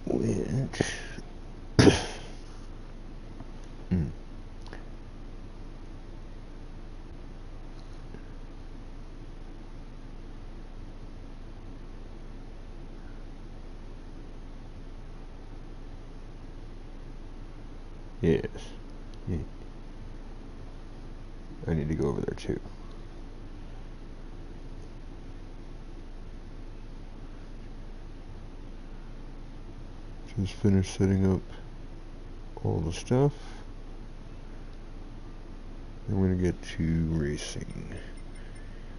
Which... Yes. Yeah. I need to go over there too. Just finished setting up all the stuff. I'm gonna get to racing.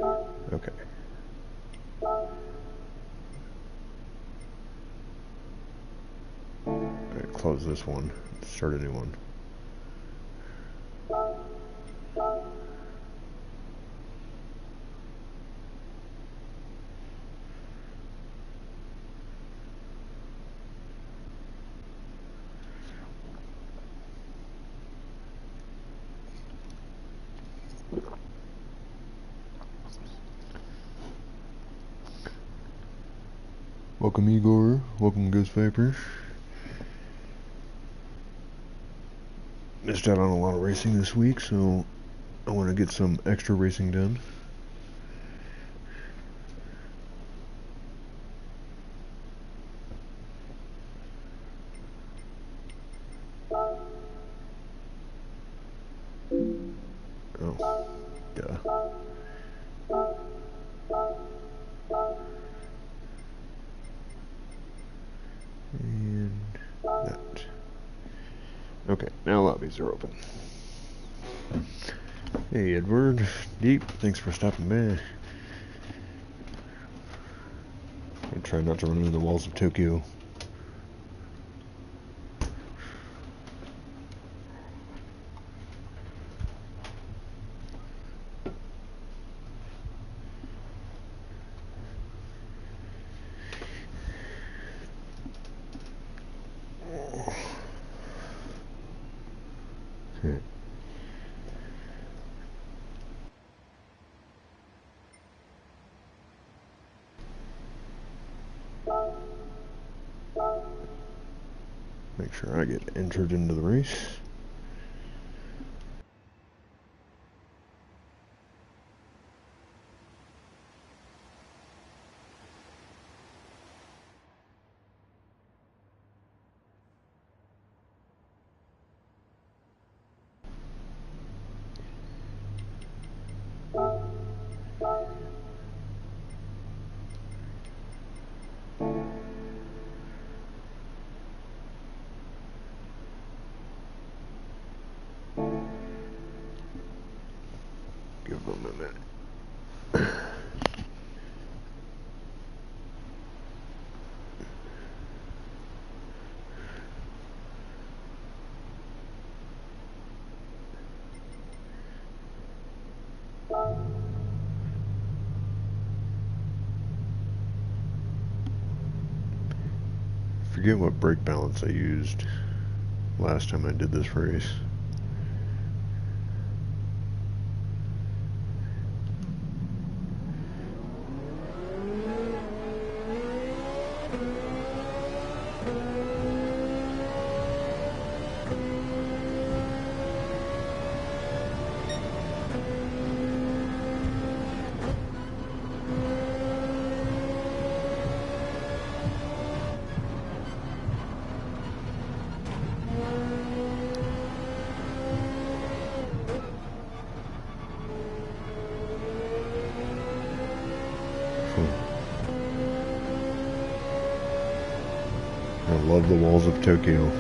Okay. Alright, close this one. Start a new one. Welcome Igor, welcome Ghost Viper. Missed out on a lot of racing this week, so I want to get some extra racing done. Oh, duh. And that. Okay, now lobbies are open. Hey Edward, Deep, thanks for stopping by. I try not to run into the walls of Tokyo. Make sure I get entered into the race. Give them a minute. Forget what brake balance I used last time I did this race. I love the walls of Tokyo.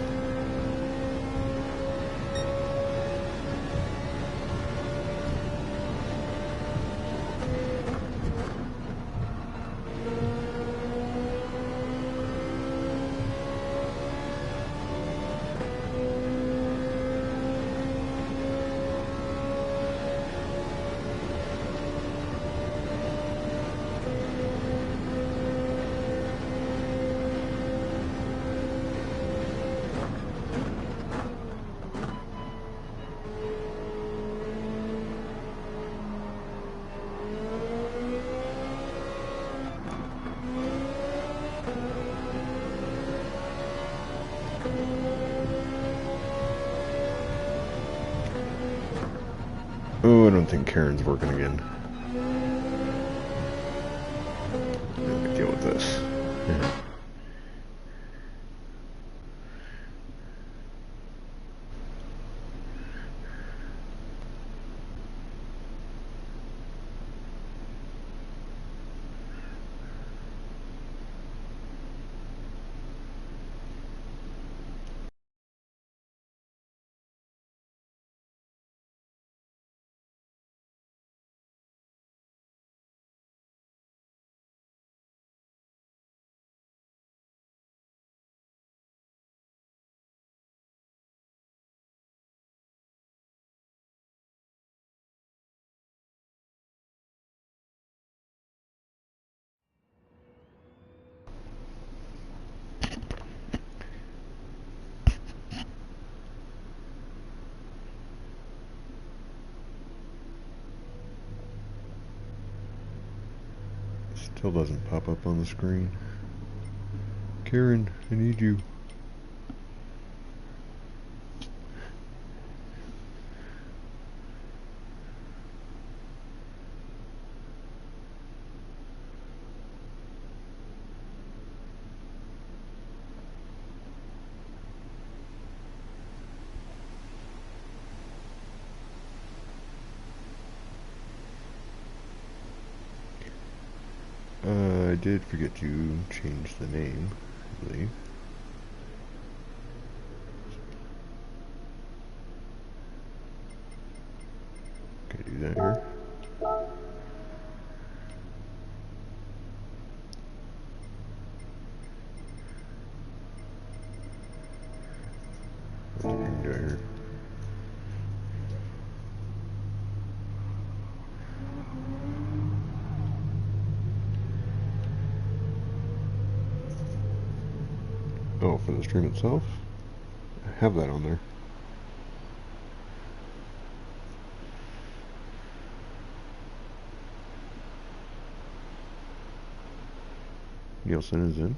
Oh, I don't think Karen's working again. Let me deal with this. Still doesn't pop up on the screen. Karen, I need you. I did forget to change the name, I believe. Can I do that here? What can I do here? Oh, for the stream itself? I have that on there. Nielsen is in.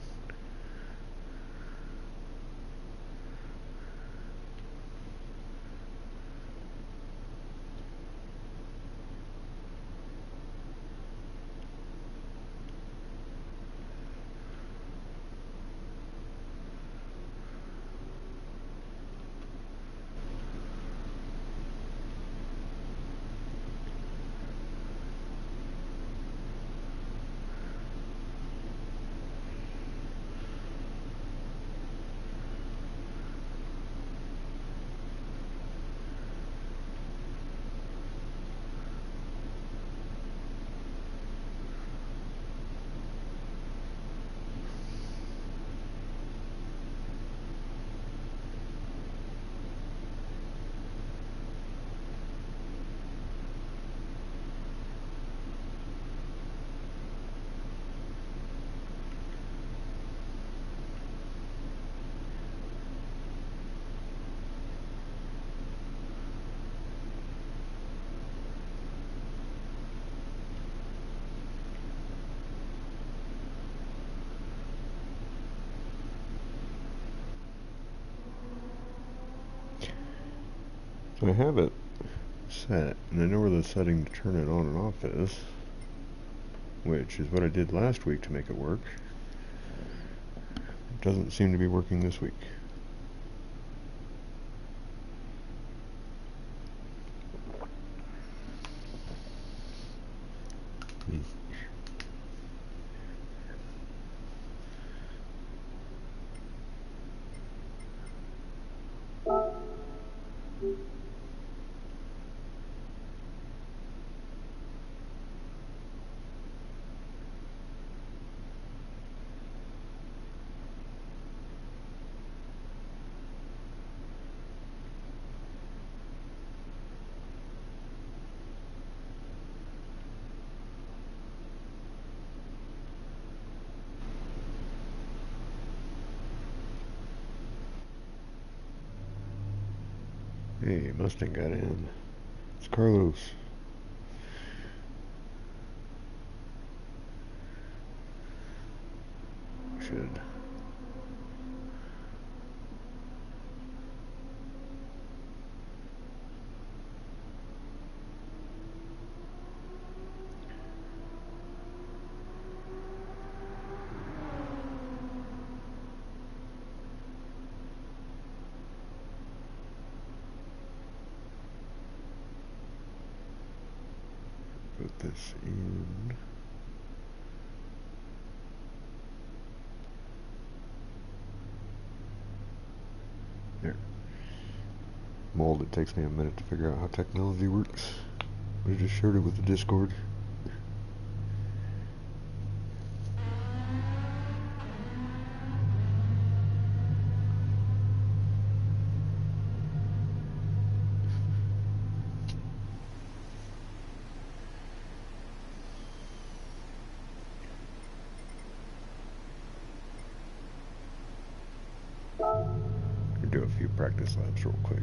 So I have it set, and I know where the setting to turn it on and off is, which is what I did last week to make it work. It doesn't seem to be working this week. Hey, Mustang got in. It's Carlos. Should. this in. There. Mold, it takes me a minute to figure out how technology works. I just shared it with the Discord. Do a few practice laps real quick.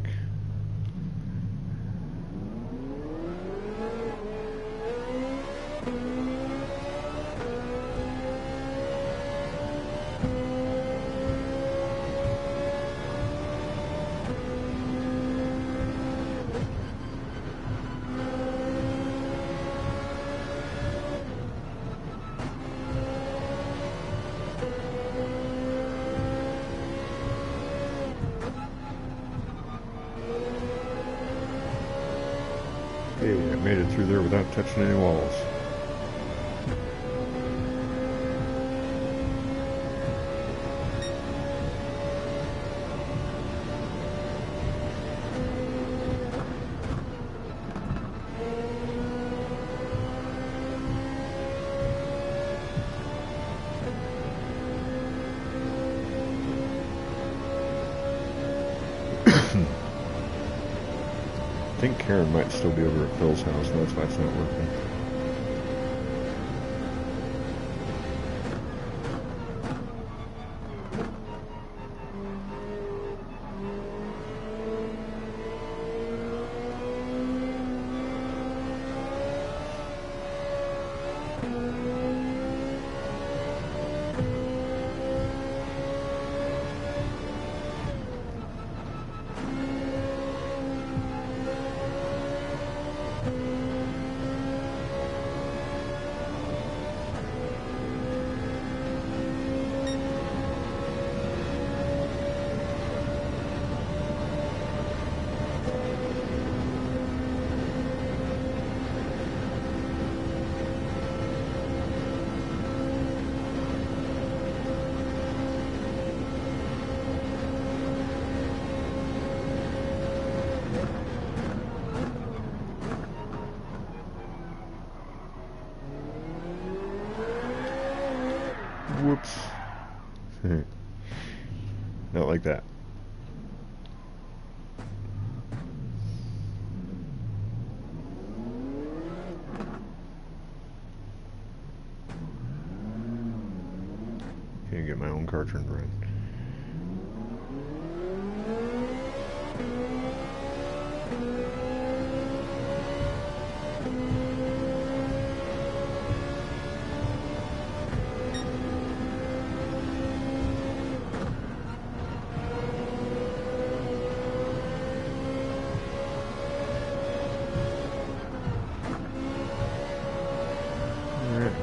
Hey, I made it through there without touching any walls. I think Karen might still be over at Phil's house, and that's why it's not working. Whoops. Not like that. Can't get my own car turned around.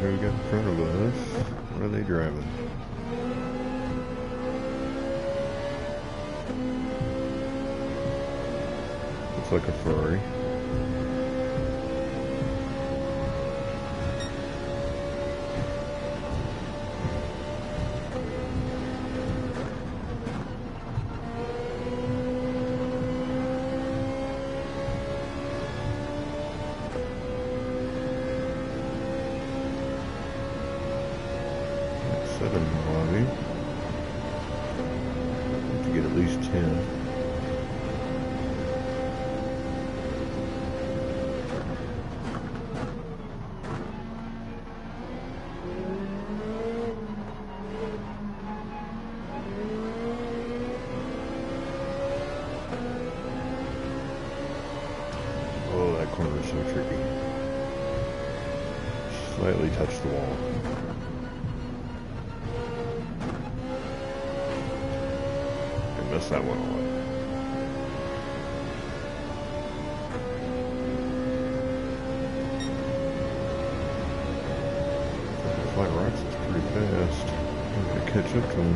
Who we got in front of us? What are they driving? Looks like a Ferrari. Lobby. Need to get at least 10. Oh, that corner is so tricky. Slightly touch the wall. Mess that one away. Fly Rocks is pretty fast. I'm gonna catch up to him.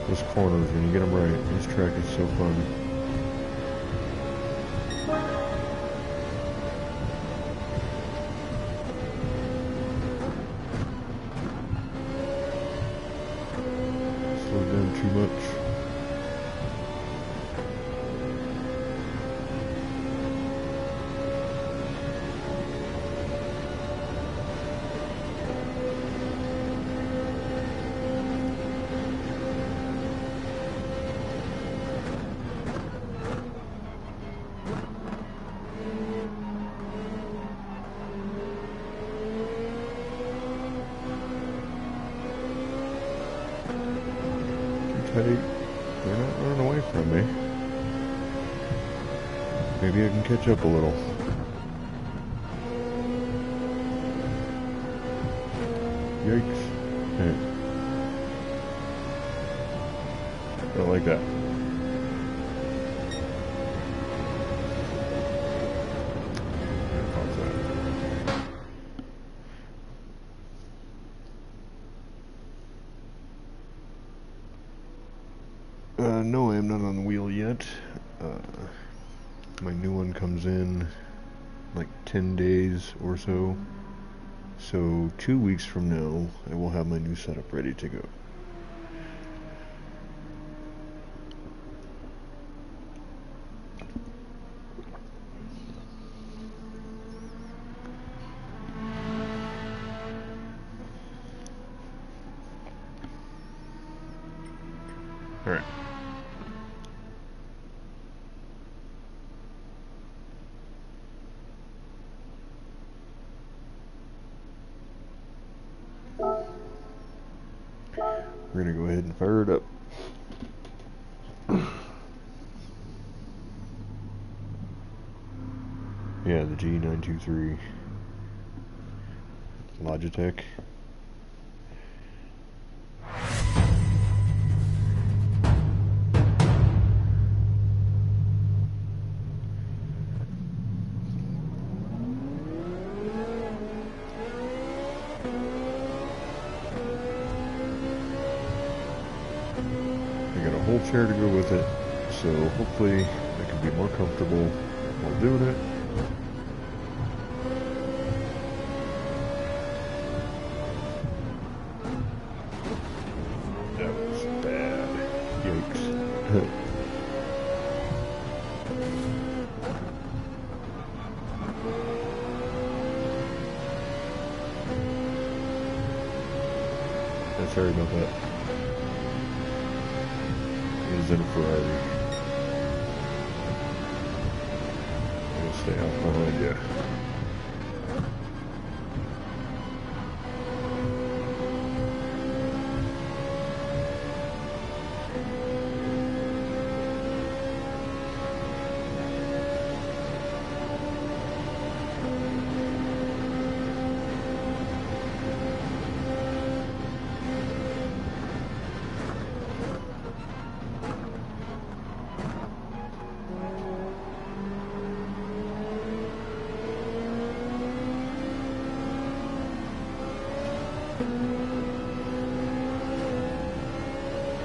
Those corners, when you get them right, this track is so fun. Slow down too much. They're not running away from me. Maybe I can catch up a little. Yikes. Hey. I don't like that. No, I am not on the wheel yet. My new one comes in like 10 days or so. So 2 weeks from now, I will have my new setup ready to go. Alright. We're gonna go ahead and fire it up. Yeah, the G923 Logitech. Whole chair to go with it, so hopefully I can be more comfortable while doing it. That was bad. Yikes. Sorry about that. Is in a Ferrari. I'll stay out behind you.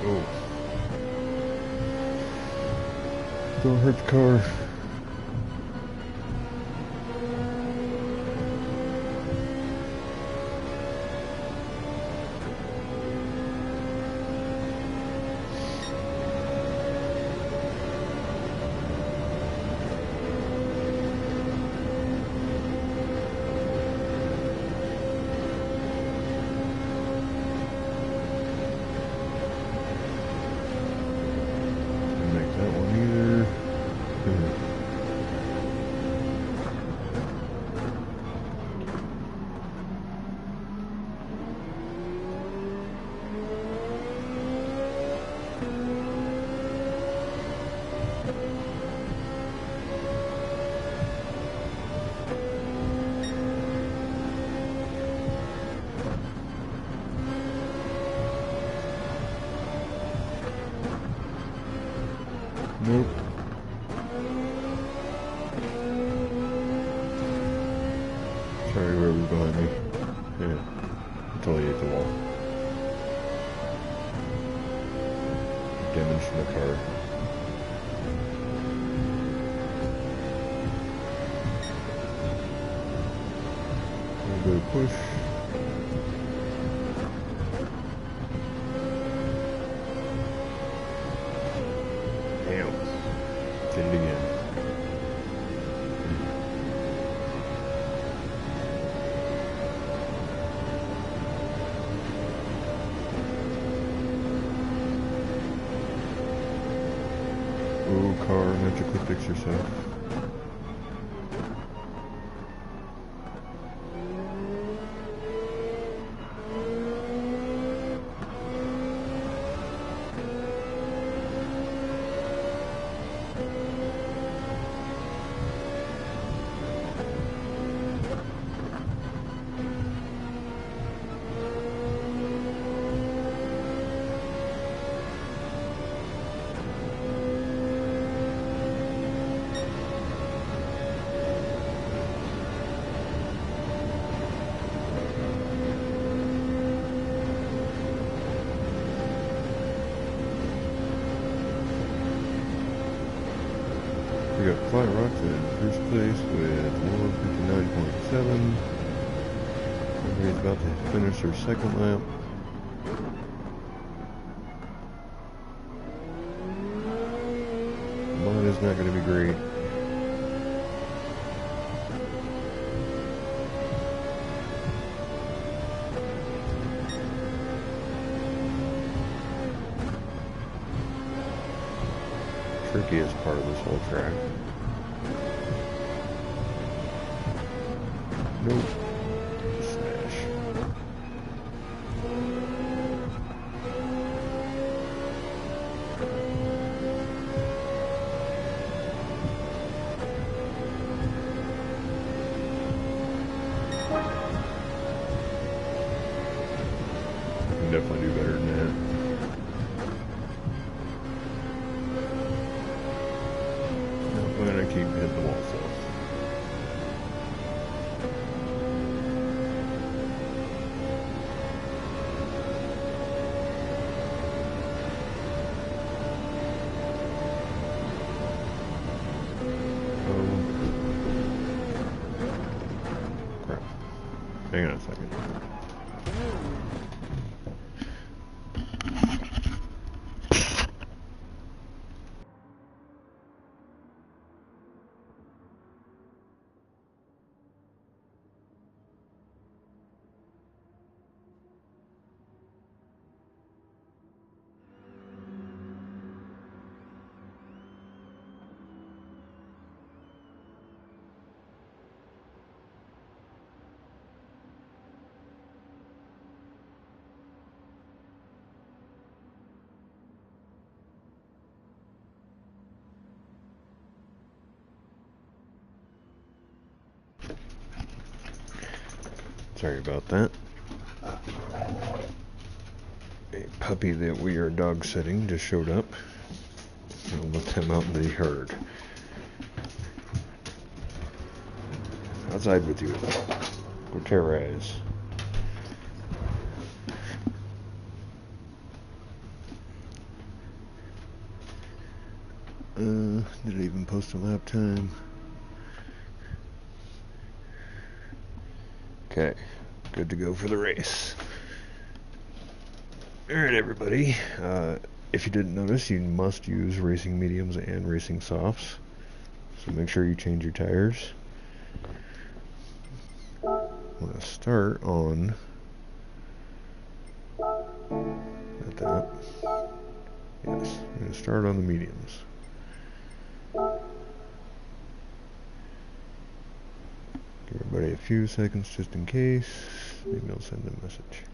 Oh. Don't hurt the car. Nope. Sorry, whoever was behind me. Yeah. Until he hit the wall. damage to the car. A little bit of push. Damn. Finned again. Oh, car, magically fix yourself. We got Fly Rocks in first place with 159.7. Everybody's about to finish their second lap. Mine is not going to be great. Trickiest part of this whole track. Nope. Smash. Can definitely do better than that. I'm gonna keep hitting the wall, so. Crap. Hang on a second. Sorry about that. A puppy that we are dog sitting just showed up. I'll let him out in the herd. Outside with you. Go terrorize. Did I even post a lap time? Okay, good to go for the race. Alright everybody, if you didn't notice, you must use racing mediums and racing softs. So make sure you change your tires. I'm going to start on, not that, yes, I'm going to start on the mediums. Give everybody a few seconds just in case. Maybe I'll send them a message.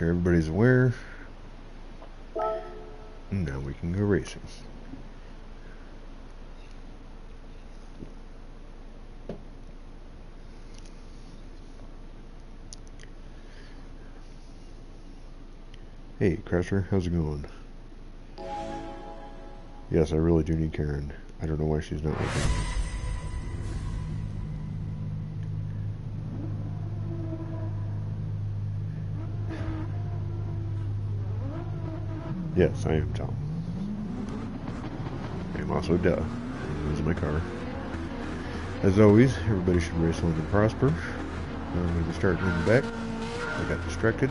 sure everybody's aware. And now we can go racing. Hey, Crasher, how's it going? Yes, I really do need Karen. I don't know why she's not working. Yes, I am Tom. I am also Duh. This is my car. As always, everybody should race long and prosper. I'm going to start moving back. I got distracted.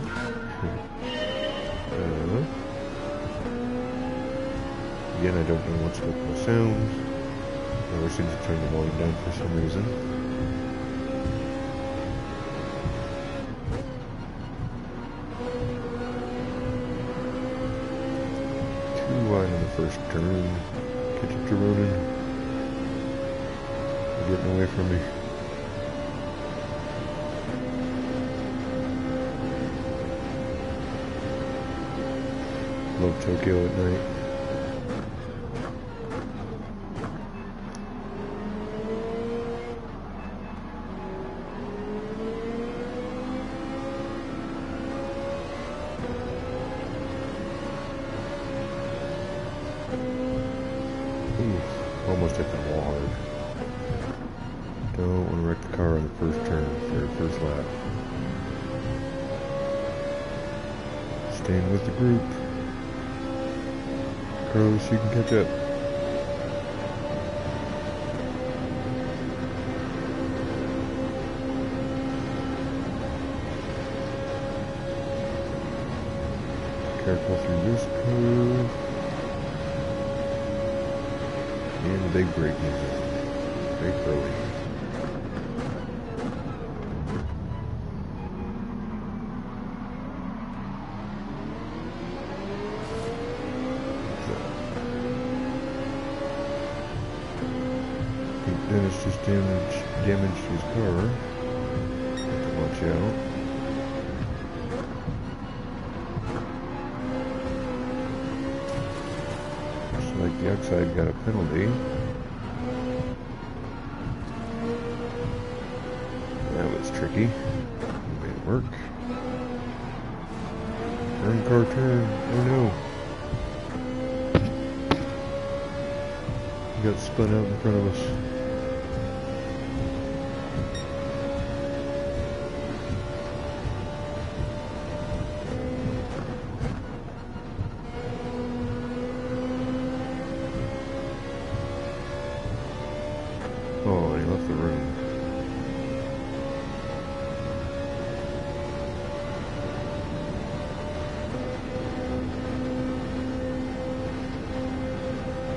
Again, I don't know what's with my sound. I always seem to turn the volume down for some reason. Too wide on the first turn. Catch up to Ronan. You're getting away from me. Love Tokyo at night. Almost hit the wall hard. Don't want to wreck the car on the first turn, very first lap. Staying with the group. Carlos, you can catch up. Careful through this curve. And the big brake music. Brake early. Dennis just damaged his car. Have to watch out. Looks like the outside got a penalty. That was tricky. Made it work. Turn, car, turn. Oh no. He got spun out in front of us. Oh, he left the room.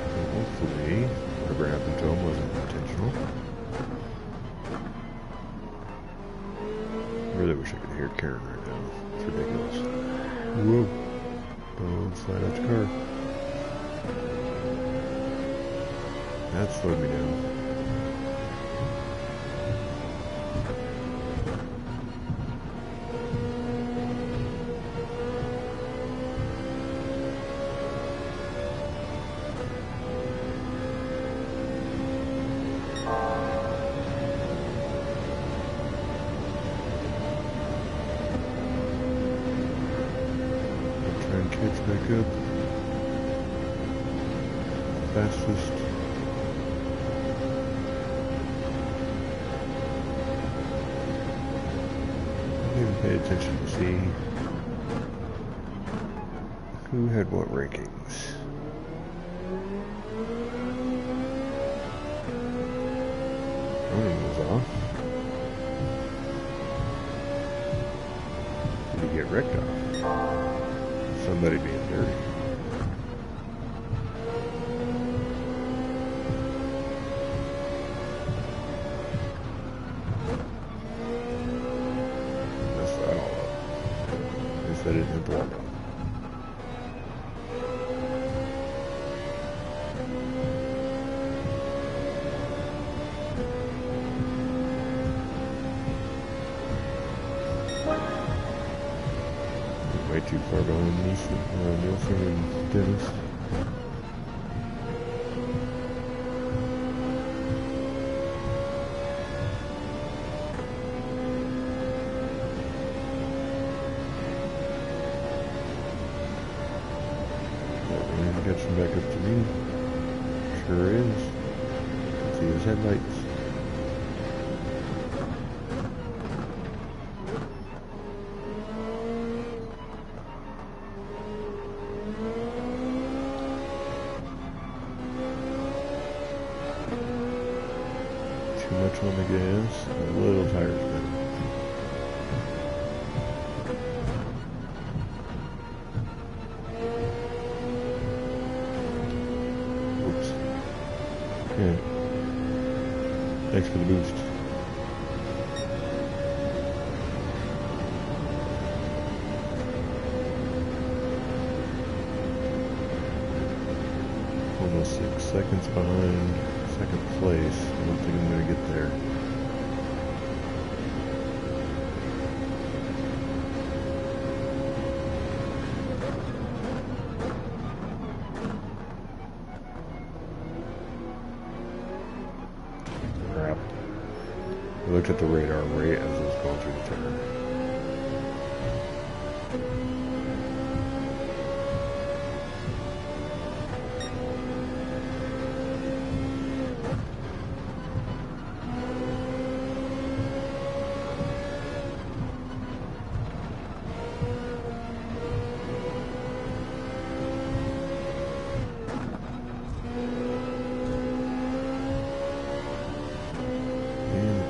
So hopefully, whatever happened to him wasn't intentional. I really wish I could hear Karen right now. It's ridiculous. Whoa. Don't slide out your car. That slowed me down. Catch back up. Fastest. I didn't even pay attention to see who had what rankings. Running was off. Did he get wrecked off? Somebody being dirty. Messed that all up. At least I didn't hit the wall. way too far behind Nielsen and Dennis. Catching back up to me. Sure is. Can see his headlights. Too much on the gas. A little tires better. Yeah. Thanks for the boost. Almost 6 seconds behind second place. I don't think I'm going to get there. I looked at the radar right as I was going through the turn.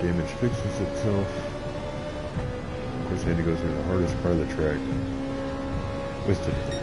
Damage fixes itself. Of course, I had to go through the hardest part of the track with the damage.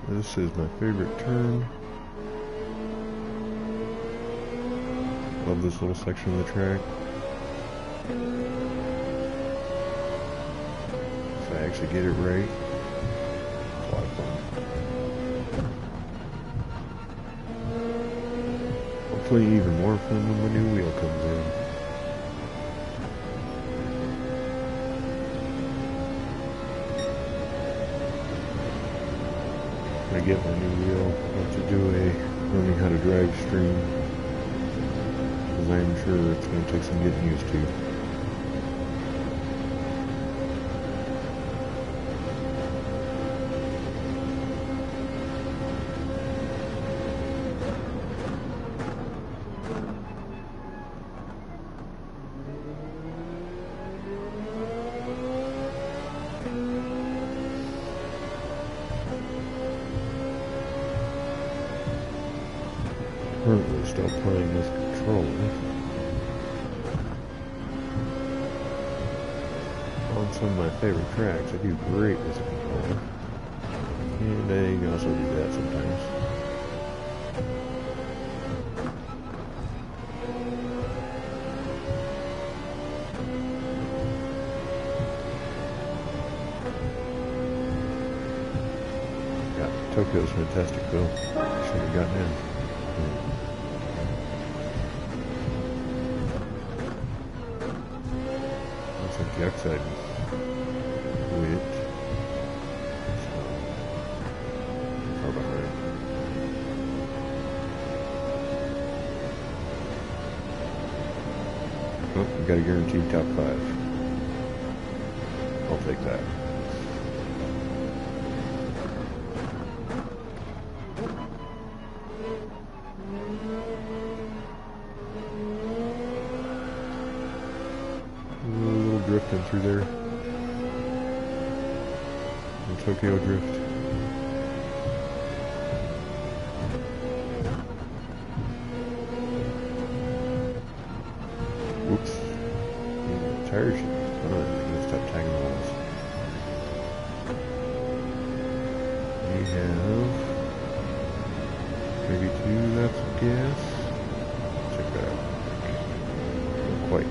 This is my favorite turn. Love this little section of the track. If I actually get it right, it's a lot of fun. Hopefully even more fun when the new wheel comes in. I get my new wheel, I'll have to do a learning how to drive stream, because I'm sure it's going to take some getting used to. Currently still playing with controller on some of my favorite tracks. I do great with a controller, and I can also do that sometimes. Yeah, Tokyo's fantastic though. Should have gotten in. The outside quit. So far behind. Oh, we got a guaranteed top 5. I'll take that. Drifting through there. And Tokyo drift. Whoops. The tires should be fine. I'm gonna stop tagging the walls. have maybe 2 laps of gas. Check that out. Not quite.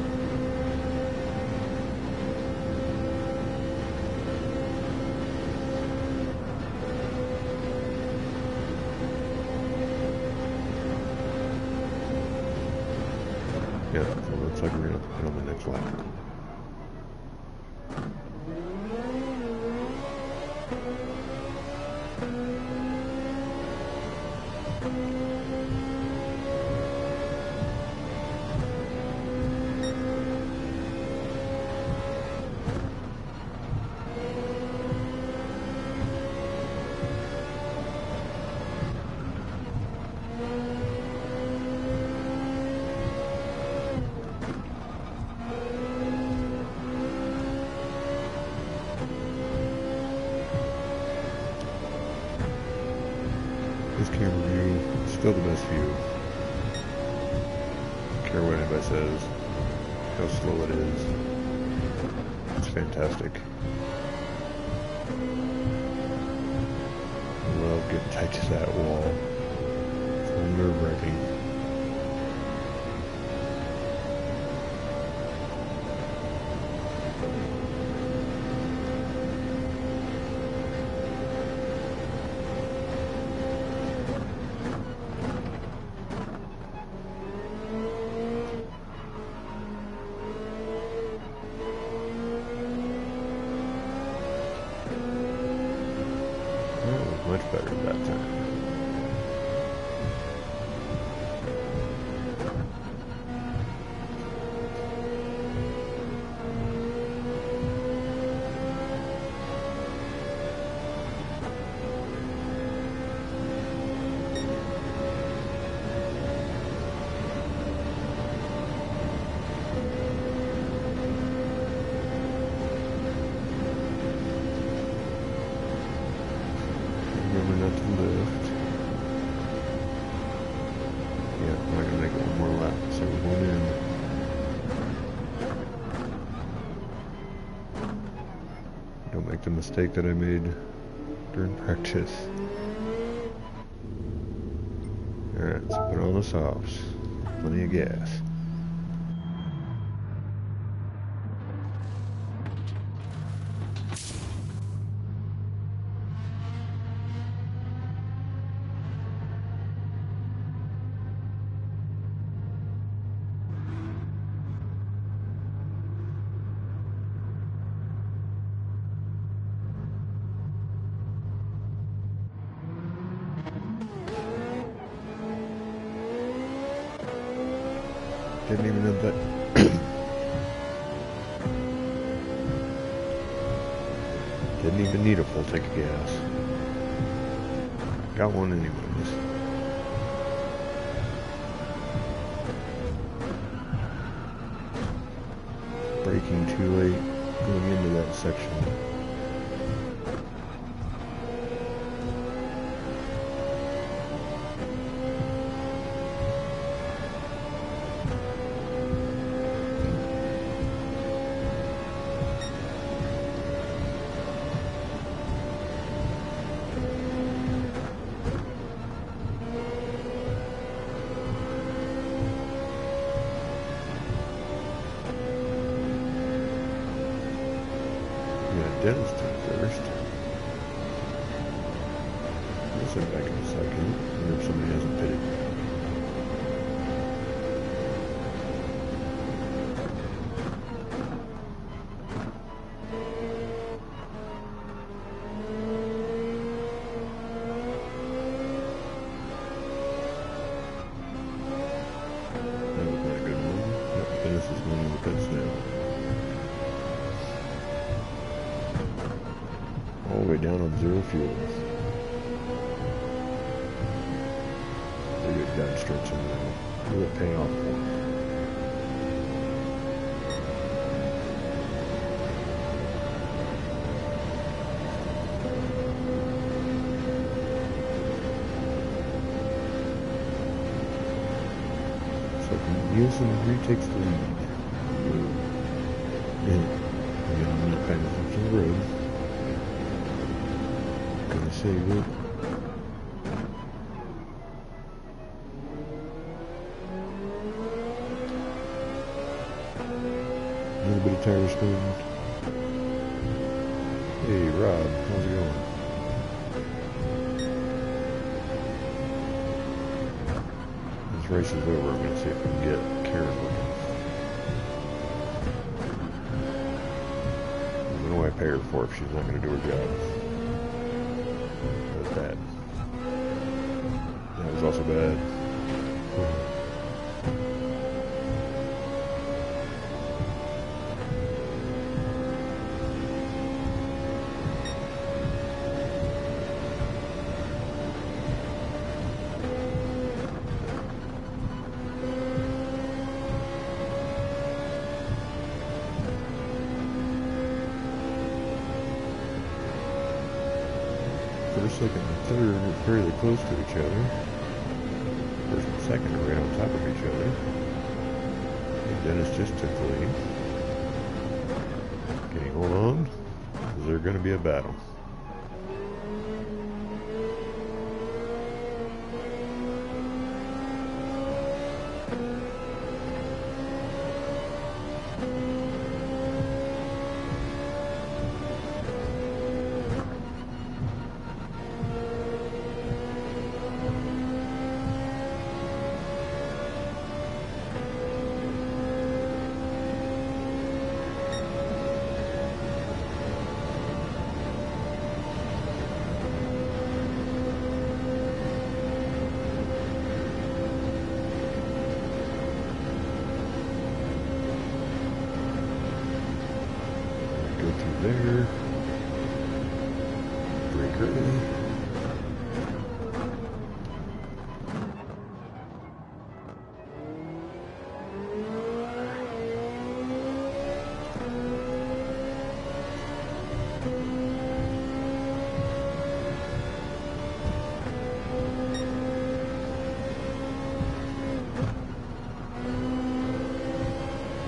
Yeah, so it looks like we're going to have to put on the next lap. This camera view is still the best view. Don't care what anybody says, how slow it is. It's fantastic. I love getting tight to that wall. It's a little nerve-wracking. Much better at that time. Remember not to lift. Yeah, I'm not gonna make it one more lap, so we're going in. Don't make the mistake that I made during practice. Alright, so put on the softs. Plenty of gas. Didn't even know that. Didn't even need a full tank of gas. Got one anyways. Braking too late going into that section. Dennis took first. I'll sit back in a second, and if somebody hasn't pitted. That was not a good one. Yep, Dennis is going in the pits now. All the way down on 0 fuel. They get down stretching now. Will it pay off for them? So Nielsen retakes the lead. And I'm not kind of up to the road. Gonna save it. tire spin. Hey Rob, how's it going? This race is over, I'm going to see if we can get Karen looking. I don't know why I pay her for if she's not going to do her job. That was bad. That was also bad. First, second, and third are fairly close to each other. First and second are right on top of each other. And Dennis just took the lead. Can he hold on? Is there going to be a battle? There. Brake early.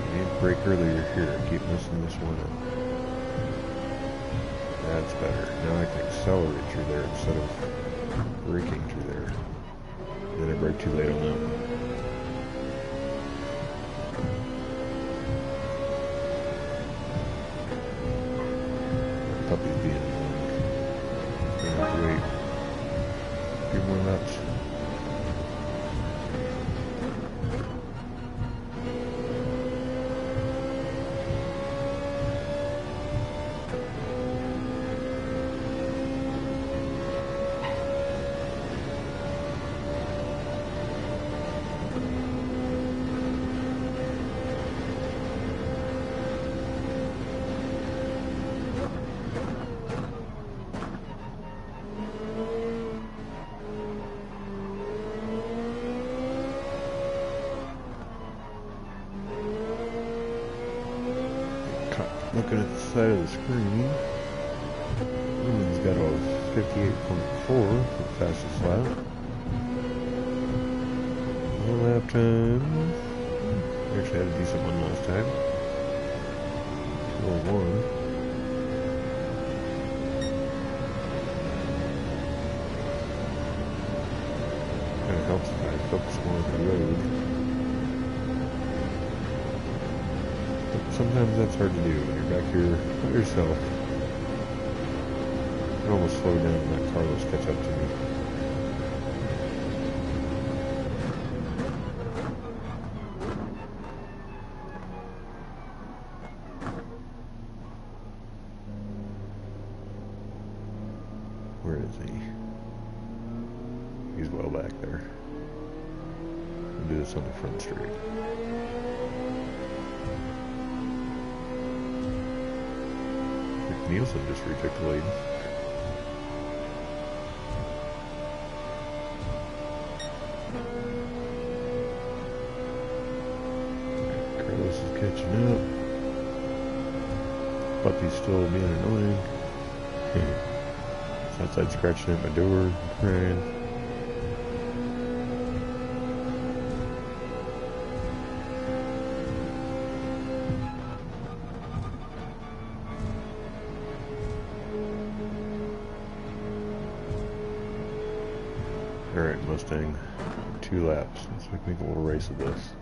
And brake earlier here. Keep missing this one up. That's better. Now I can accelerate through there instead of braking through there. Then I brake too late on that one. That puppy's being annoying. Gonna have to wait a few more laps. Looking at the side of the screen, he's got a 58.4 for the fastest lap. No lap time. Actually had a decent one last time. 2:01. Kind of helps if I focus more on the road. Sometimes that's hard to do when you're back here by yourself. I almost slowed down and let Carlos catch up to me. Where is he? He's well back there. I'll do this on the front straight. Nielsen just retook the lead. Carlos is catching up. Puppy's still being annoying. It's outside scratching at my door, crying. Alright, Mustang, 2 laps. Let's make a little race of this.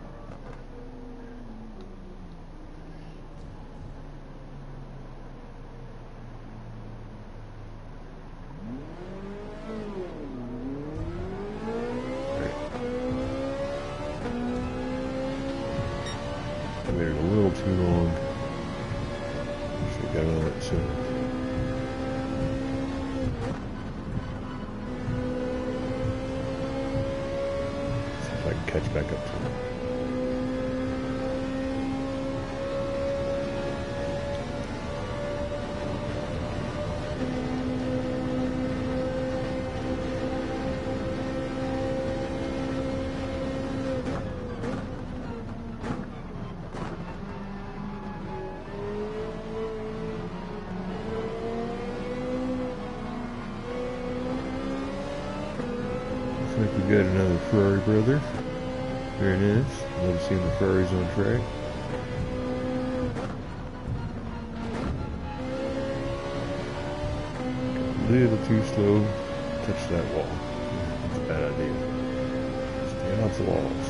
catch back up to him. Looks like we got another Ferrari brother. Very nice. Love seeing the Ferraris on track. A little too slow. Touch that wall. That's a bad idea. Stay off the walls.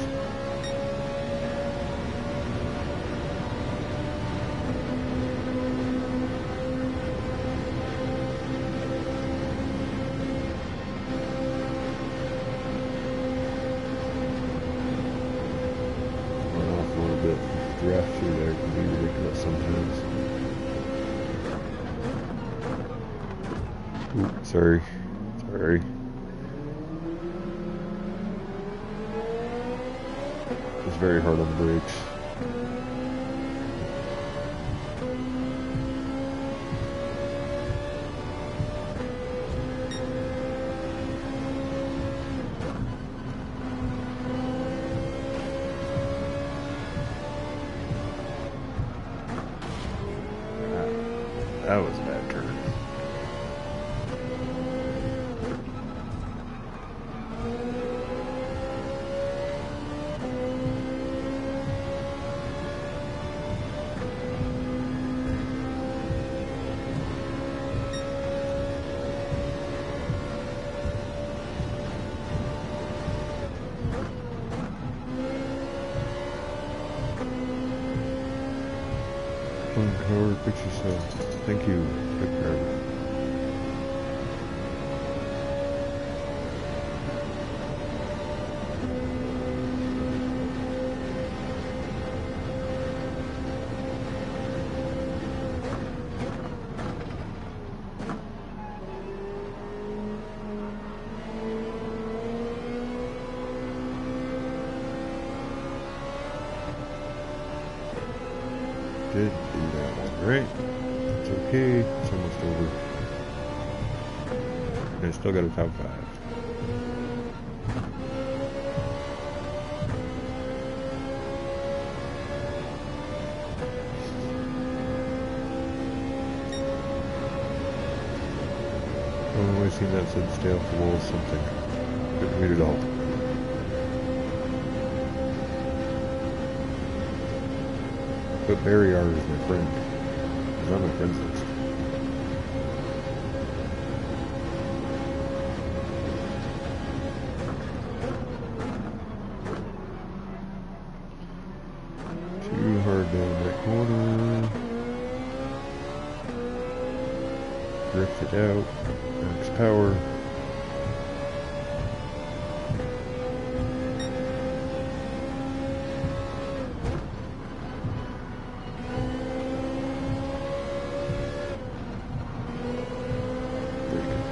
Draft through there can be ridiculous sometimes. Ooh, sorry. It's very hard on the brakes. That was a bad turn. Cover, fix yourself. Thank you. Take care. Did do that one, right? It's okay. It's almost over. And I still got a top 5. I've always seen that said stay off the wall or something. Couldn't read it all. But Barry R is my friend. He's on my friends list. Too hard down that corner. Drift it out. Max power.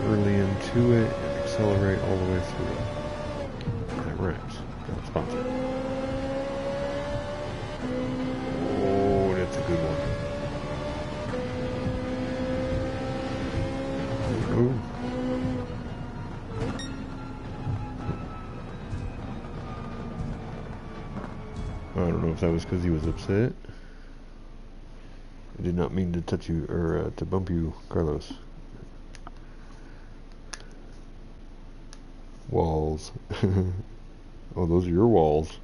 Early into it and accelerate all the way through. That rhymes. Got a sponsor. Oh, that's a good one. Ooh. I don't know if that was because he was upset. I did not mean to touch you or to bump you, Carlos. Walls. Oh, those are your walls.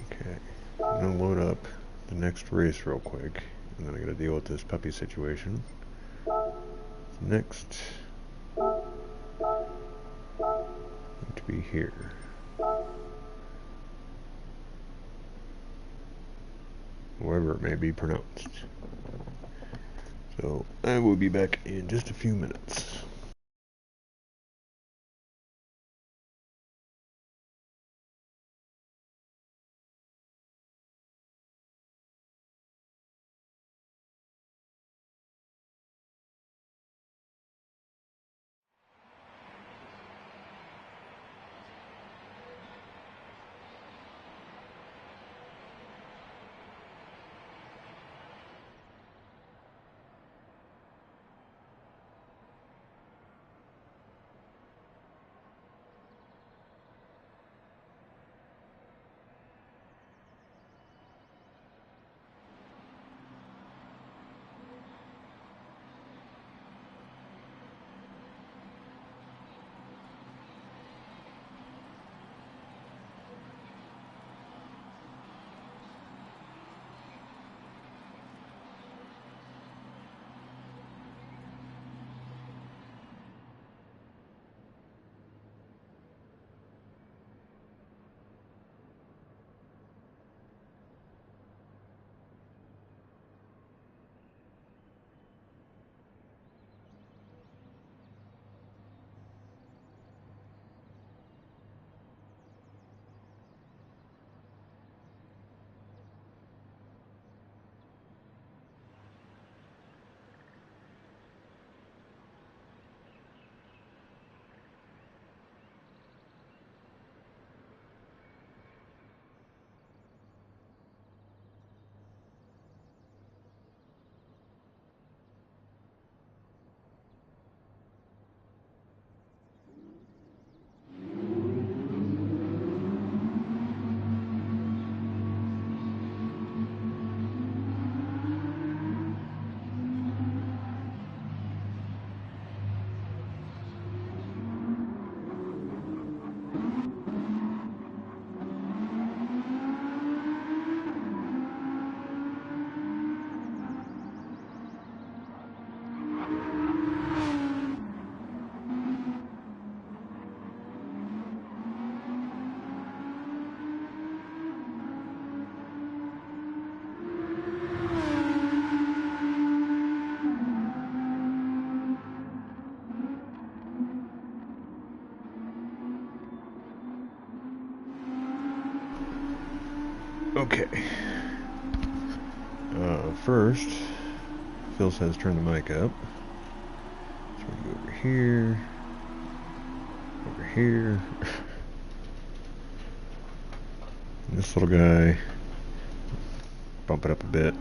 Okay, I'm gonna load up the next race real quick, and then I gotta deal with this puppy situation. Next, going to be here. However it may be pronounced. So I will be back in just a few minutes. Okay. First, Phil says turn the mic up. So we go over here. Over here. This little guy. Bump it up a bit.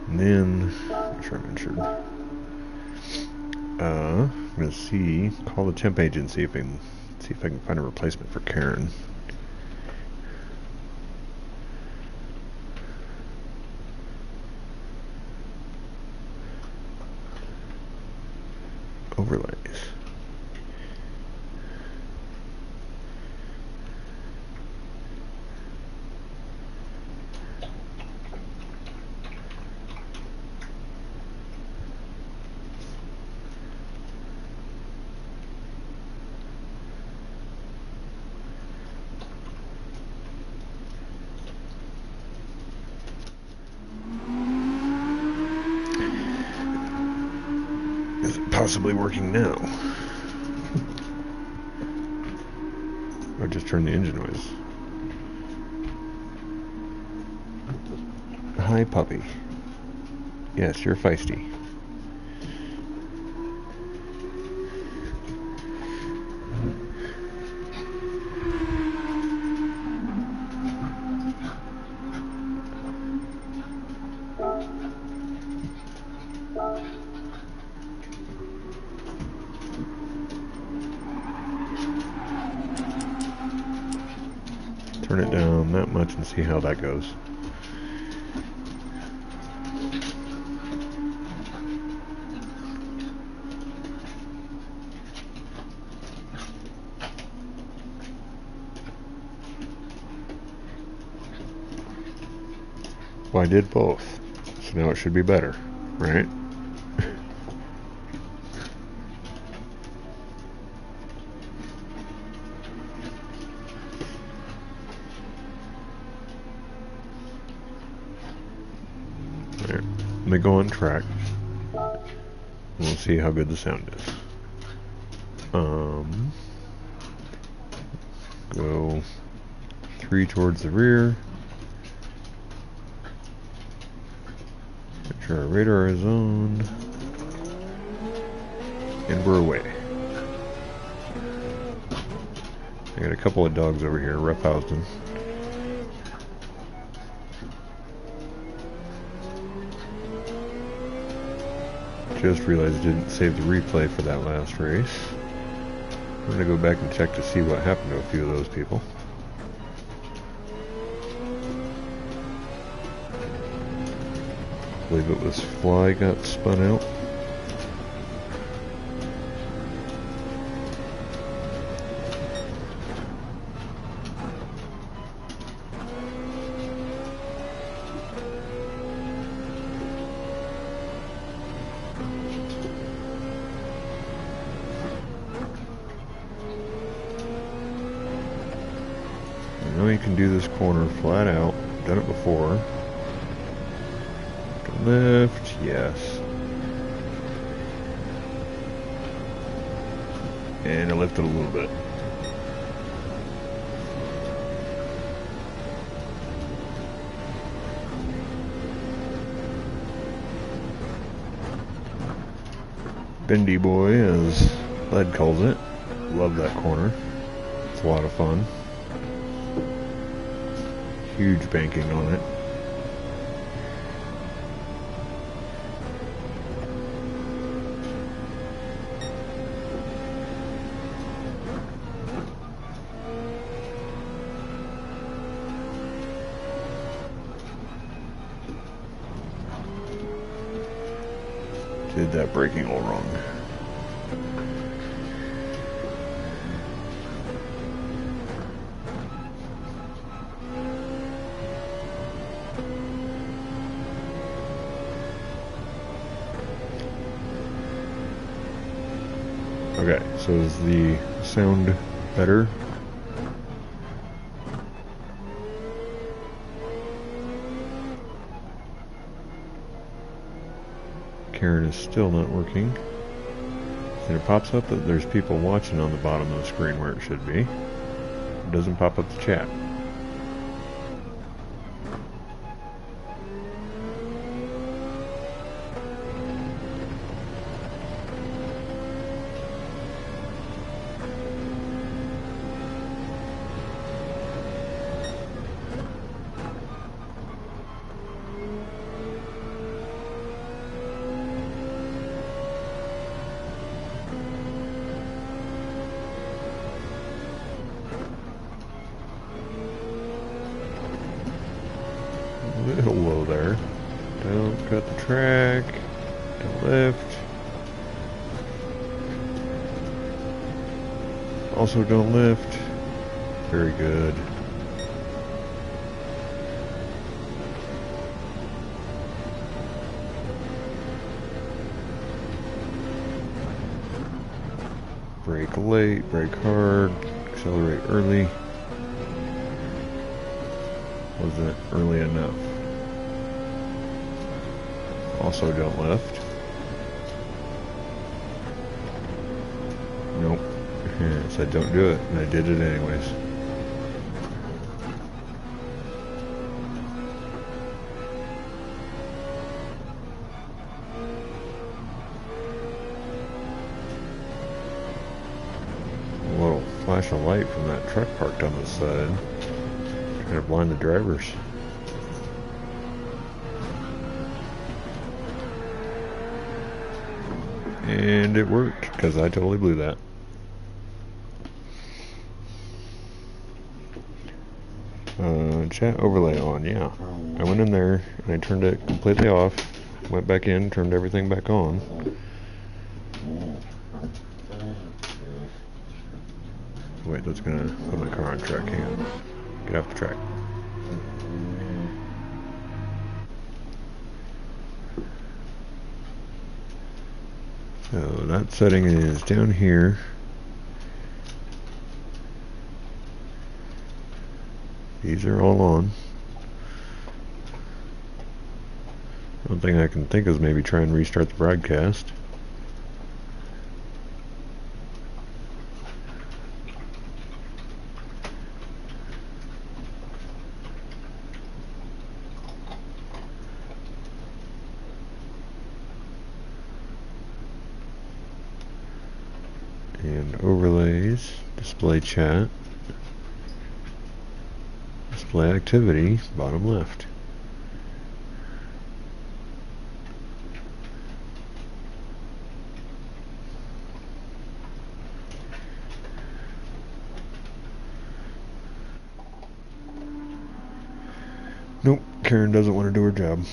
And then, make sure I'm insured. I'm gonna call the temp agency if I can see if I can find a replacement for Karen. Overlays. Is it possibly working now? Or just turn the engine noise. Hi, puppy. Yes, you're feisty. Turn it down that much and see how that goes. Well, I did both, so now it should be better, right? There. Let me go on track. We'll see how good the sound is. Go 3 towards the rear. Make sure our radar is on. And we're away. I got a couple of dogs over here roughhousing. Just realized I didn't save the replay for that last race. I'm gonna go back and check to see what happened to a few of those people. I believe it was Fly got spun out. I know you can do this corner flat out. Done it before. Lift, yes. And I lifted a little bit. Bendy boy, as Led calls it. Love that corner. It's a lot of fun. Huge banking on it. Did that braking all wrong. Okay, so is the sound better? Karen is still not working. And it pops up that there's people watching on the bottom of the screen where it should be. It doesn't pop up the chat. Don't cut the track. Don't lift. Also don't lift. Very good. Brake late, brake hard, accelerate early. Wasn't early enough. Also don't lift. Nope. It said don't do it, and I did it anyways. A little flash of light from that truck parked on the side. Trying to blind the drivers. And it worked, because I totally blew that. Chat overlay on, yeah. I went in there and I turned it completely off, went back in, turned everything back on. Wait, that's gonna put my car on track. Hang on. Get off the track. So that setting is down here. These are all on. One thing I can think is maybe try and restart the broadcast. And overlays, display chat. Display activity, bottom left. Nope, Karen doesn't want to do her job.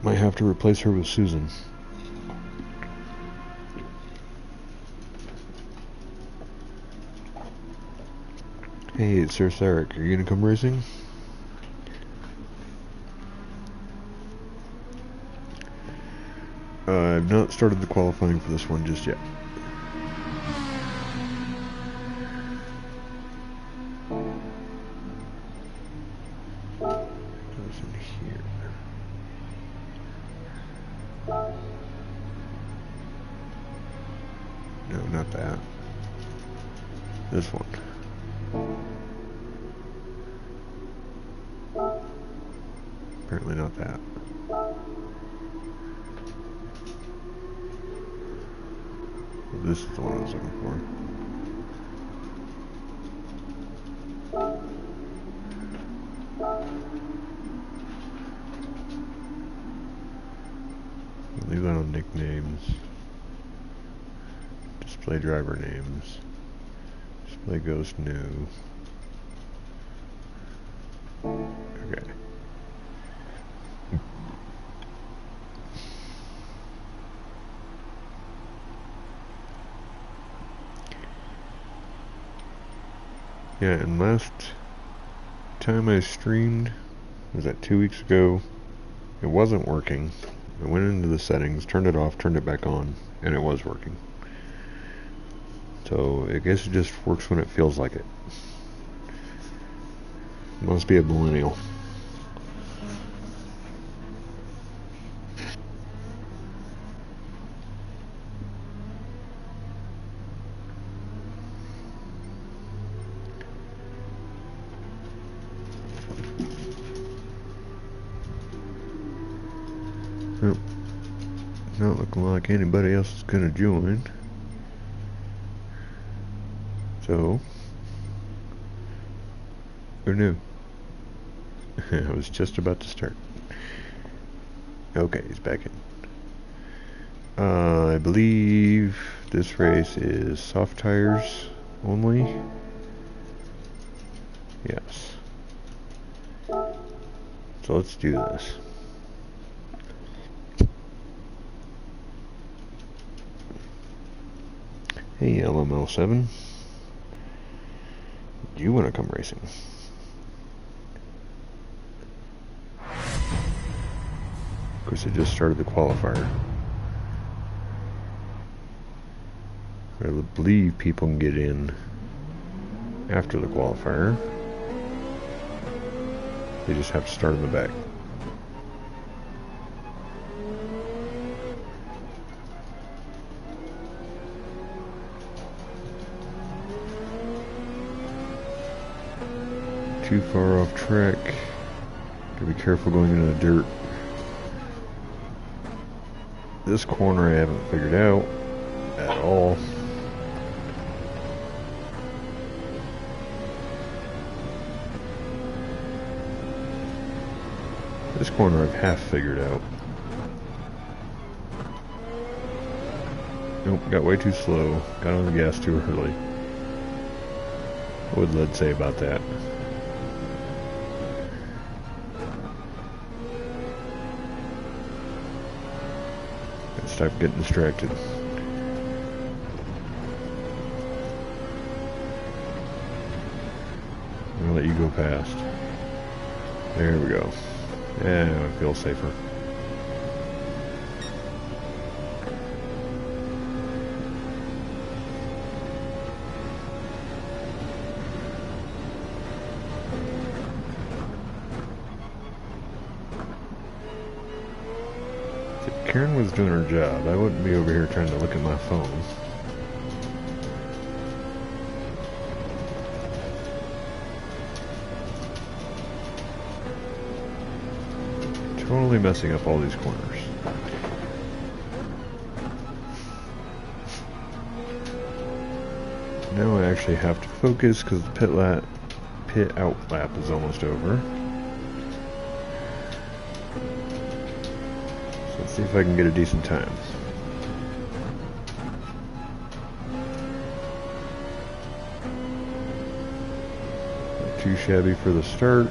Might have to replace her with Susan. Hey, it's Sir Sarek. Are you gonna come racing? I've not started the qualifying for this one just yet. What's in here? No, not that. This one. Apparently not that. This is the one I was looking for. Leave that on nicknames. Display driver names. Display ghost new. Okay. Yeah, and last time I streamed, was that 2 weeks ago, it wasn't working. I went into the settings, turned it off, turned it back on, and it was working. So I guess it just works when it feels like it. Must be a millennial. Nope. Not looking like anybody else is gonna join. So, who knew? I was just about to start. Okay, he's back in. I believe this race is soft tires only. Yes. So let's do this. Hey LML7, do you want to come racing? Of course, I just started the qualifier. I believe people can get in after the qualifier. They just have to start in the back. Too far off track. Gotta be careful going into the dirt. This corner I haven't figured out at all. This corner I've half figured out. Nope, got way too slow. Got on the gas too early. What would Led say about that? Stop getting distracted. I'm gonna let you go past. There we go. Yeah, I feel safer. Karen was doing her job. I wouldn't be over here trying to look at my phone. Totally messing up all these corners. Now I actually have to focus because the pit out lap is almost over. See if I can get a decent time. Not too shabby for the start.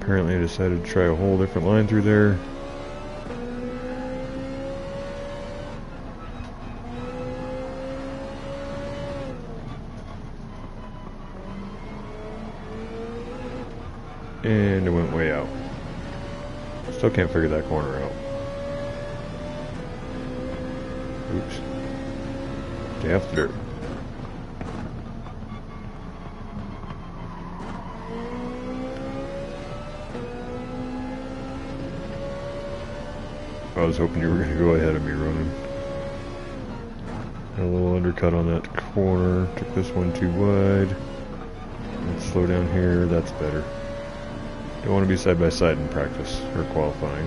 Apparently I decided to try a whole different line through there. And it went way out. Still can't figure that corner out. Oops. Stay off the dirt. I was hoping you were going to go ahead of me running. A little undercut on that corner. Took this one too wide. Let's slow down here. That's better. Don't want to be side by side in practice or qualifying.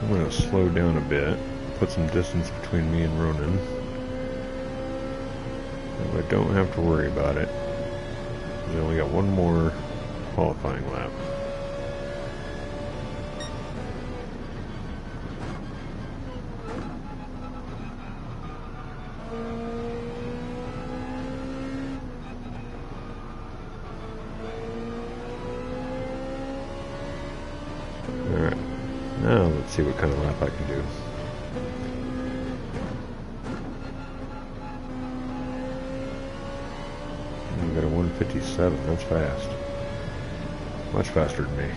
I'm going to slow down a bit, put some distance between me and Ronan. I don't have to worry about it. I only got one more qualifying lap. Alright, now let's see what kind of lap I can do. I got a 157, that's fast. Much faster than me.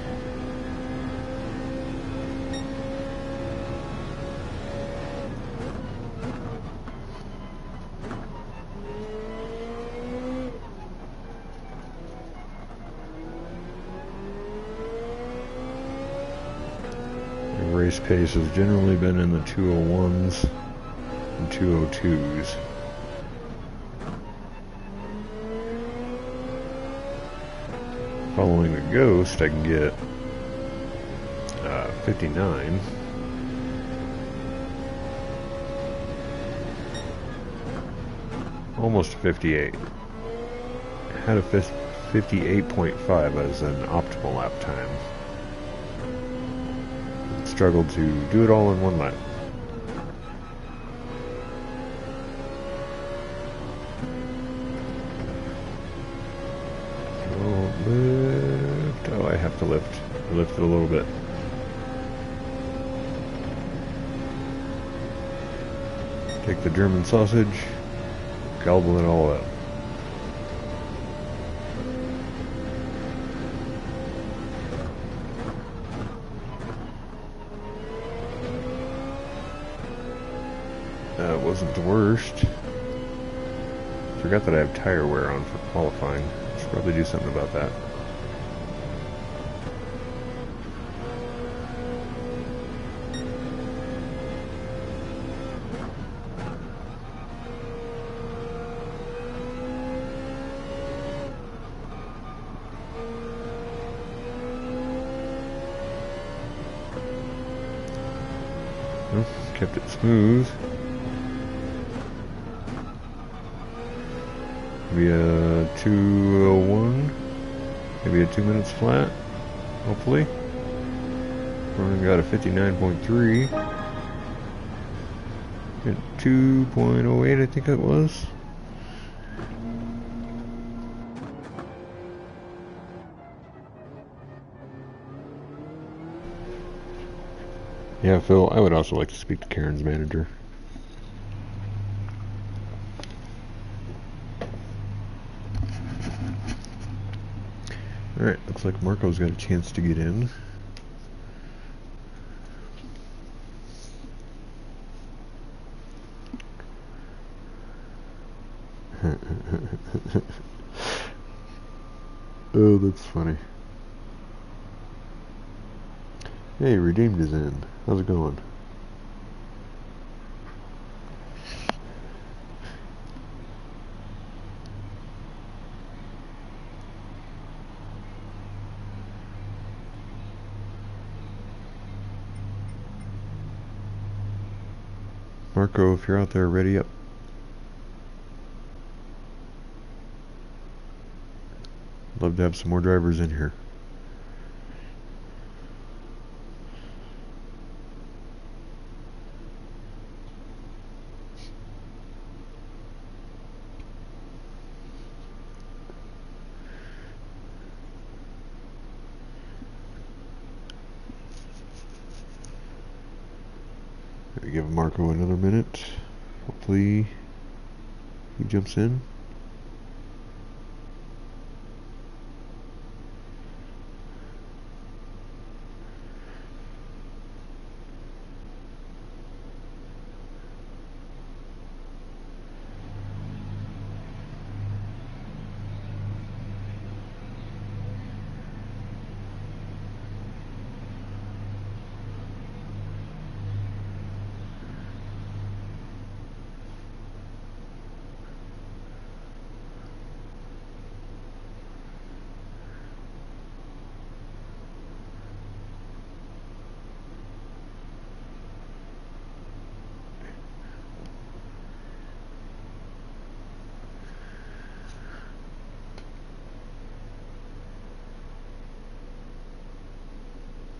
The race pace has generally been in the 201s and 202s. Following the ghost, I can get 59. Almost 58. I had a 58.5 as an optimal lap time. Struggled to do it all in one lap. Lift. Oh, I have to lift. I lifted a little bit. Take the German sausage, gobble it all up. That wasn't the worst. Forgot that I have tire wear on for qualifying. Should probably do something about that. Well, kept it smooth. Maybe a 2:01, maybe a 2 minutes flat, hopefully. Running got a 59.3, at 2.08 I think it was. Yeah, Phil, I would also like to speak to Karen's manager. Alright, looks like Marco's got a chance to get in. Oh, that's funny. Hey, Redeemed is in. How's it going? Marco, if you're out there, ready up. Love to have some more drivers in here. Give Marco another minute. Hopefully he jumps in.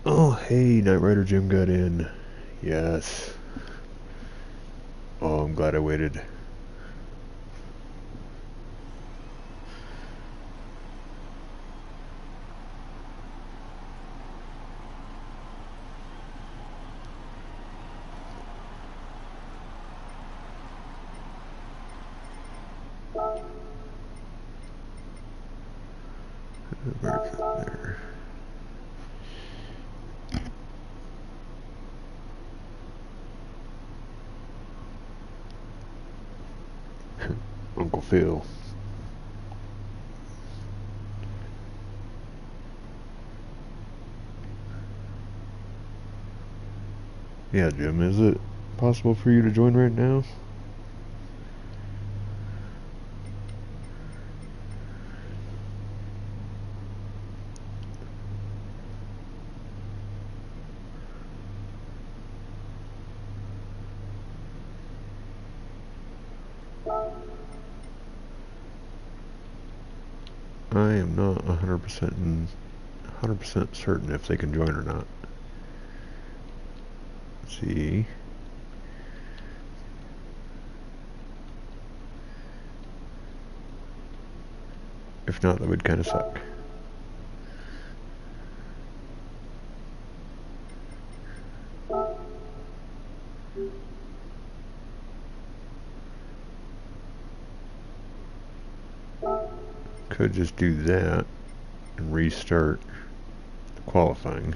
Oh, hey, Knight Rider Jim got in. Yes. Oh, I'm glad I waited. Where's it there? Uncle Phil. Yeah, Jim, is it possible for you to join right now? I am not 100% certain if they can join or not. Let's see. If not, that would kind of suck. Could just do that and restart the qualifying.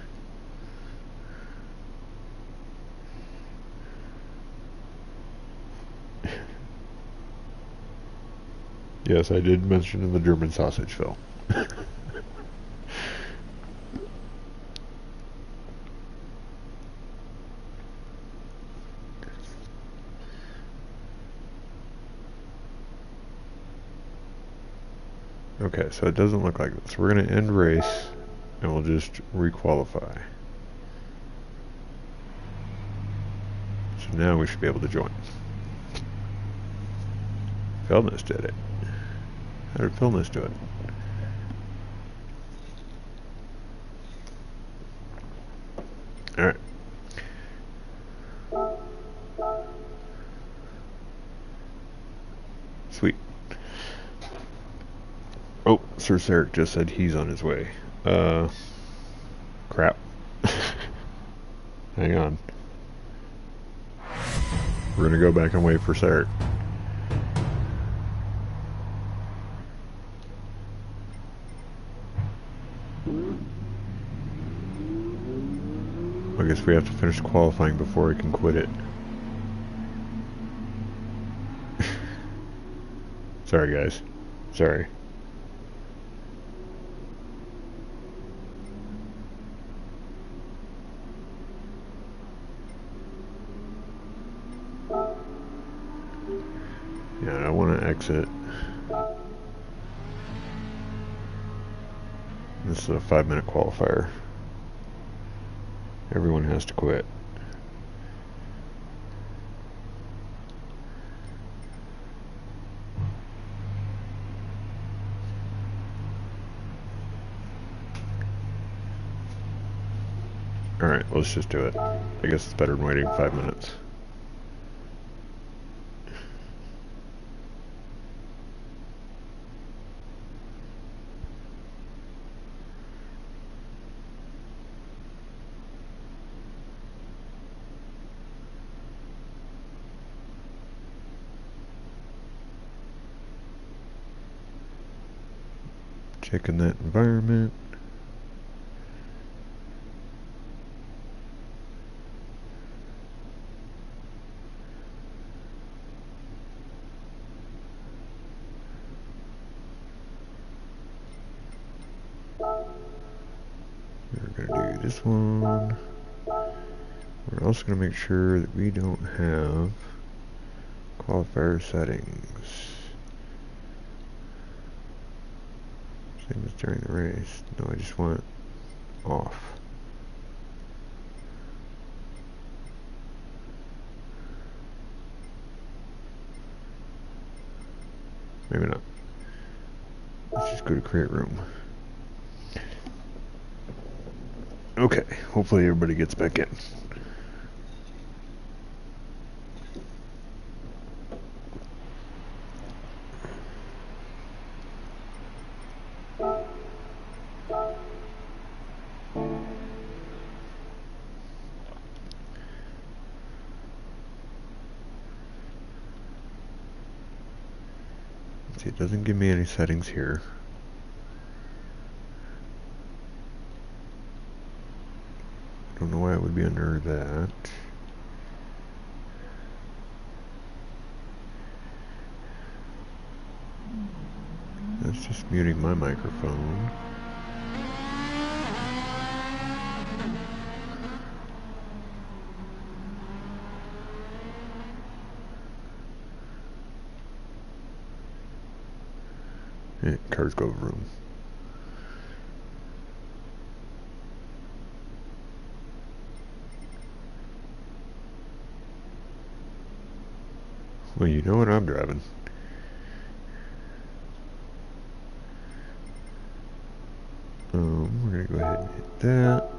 Yes, I did mention in the German sausage film. Okay, so it doesn't look like this. We're going to end race, and we'll just requalify. So now we should be able to join. Felness did it. How did Felness do it? Alright. Sweet. Oh, Sir Sarek just said he's on his way. Crap. Hang on. We're gonna go back and wait for Sarek. I guess we have to finish qualifying before we can quit it. Sorry guys. Sorry. Yeah, I want to exit. This is a 5-minute qualifier. Everyone has to quit. Alright, let's just do it. I guess it's better than waiting 5 minutes. Checking that environment. We're going to do this one. We're also going to make sure that we don't have qualifier settings. Same as during the race. No, I just want it off. Maybe not. Let's just go to create room. Okay, hopefully everybody gets back in. See, it doesn't give me any settings here. Don't know why it would be under that. That's just muting my microphone. Cars go room. Well, you know what I'm driving. We're gonna go ahead and hit that.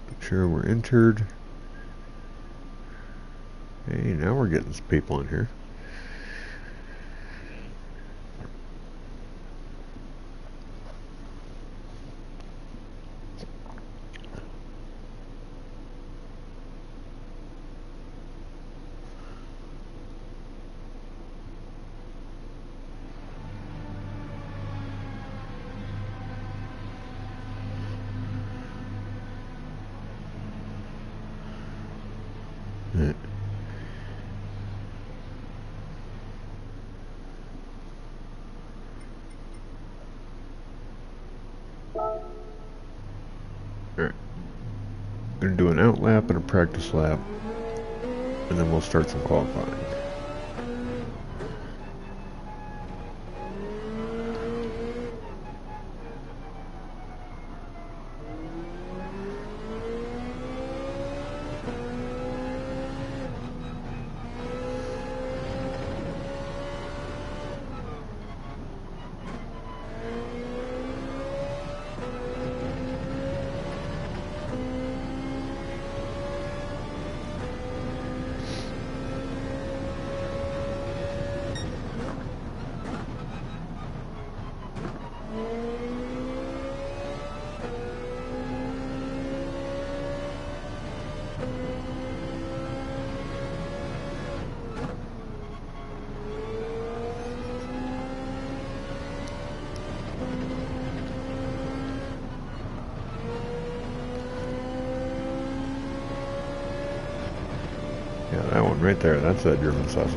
Make sure we're entered. Hey, now we're getting some people in here. Alright. Gonna do an out lap and a practice lap, and then we'll start some qualifying. Yeah, that one right there, that's that German sausage.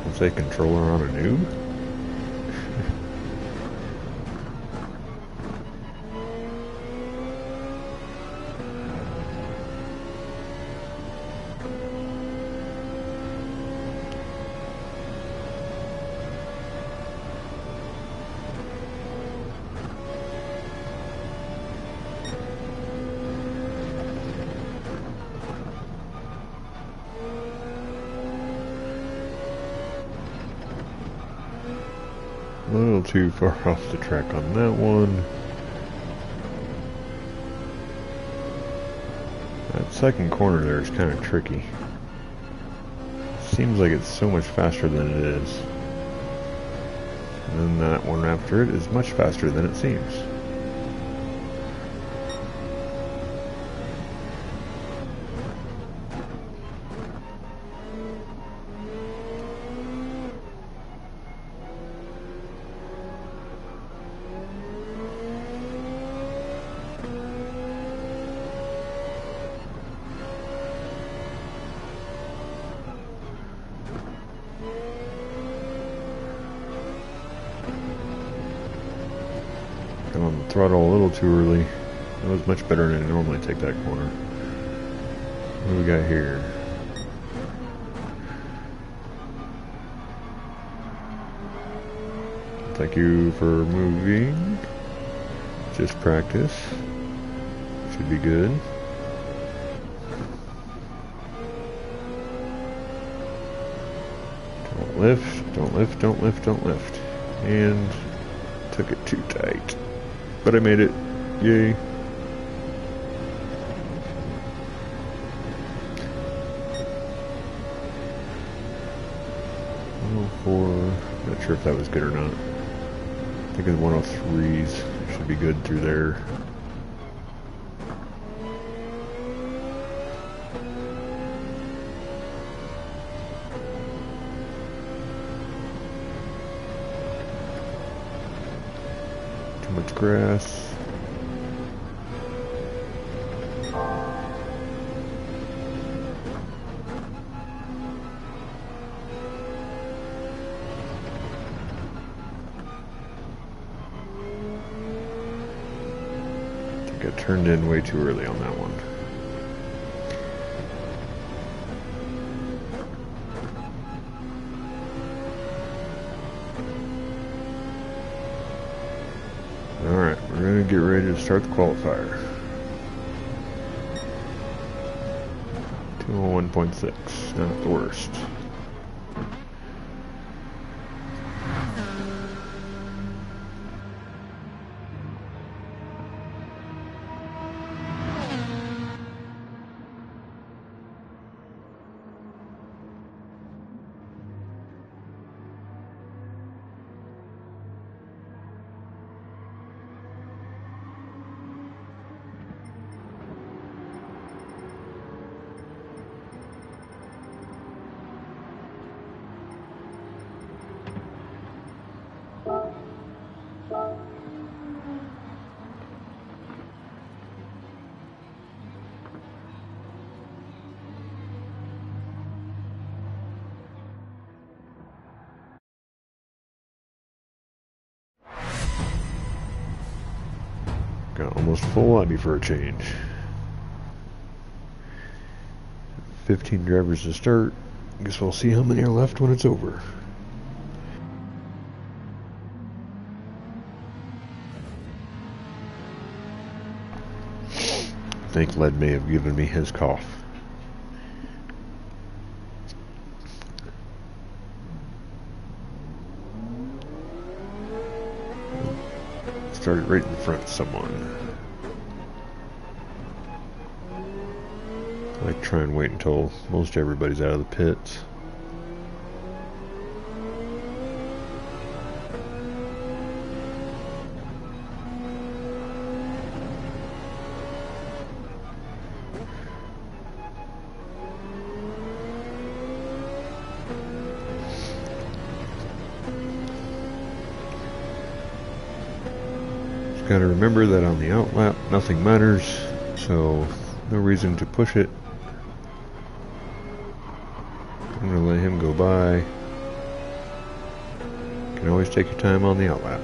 Let's say controller on a noob? A little too far off the track on that one. That second corner there is kind of tricky. Seems like it's so much faster than it is. And then that one after it is much faster than it seems. Got on the throttle a little too early. That was much better than I normally take that corner. What do we got here? Thank you for moving. Just practice. Should be good. Don't lift, don't lift, don't lift, don't lift. And took it too tight. But I made it. Yay. Not sure if that was good or not. I think it's 103s. Should be good through there. Too much grass. Got turned in way too early on that one. Alright, we're going to get ready to start the qualifier. Oh, 1.6, not the worst. Got almost full lobby for a change. 15 drivers to start. Guess we'll see how many are left when it's over. I think Led may have given me his cough. Started right in front of someone. I like try and wait until most everybody's out of the pits. Got to remember that on the outlap, nothing matters, so no reason to push it. I'm going to let him go by. You can always take your time on the outlap.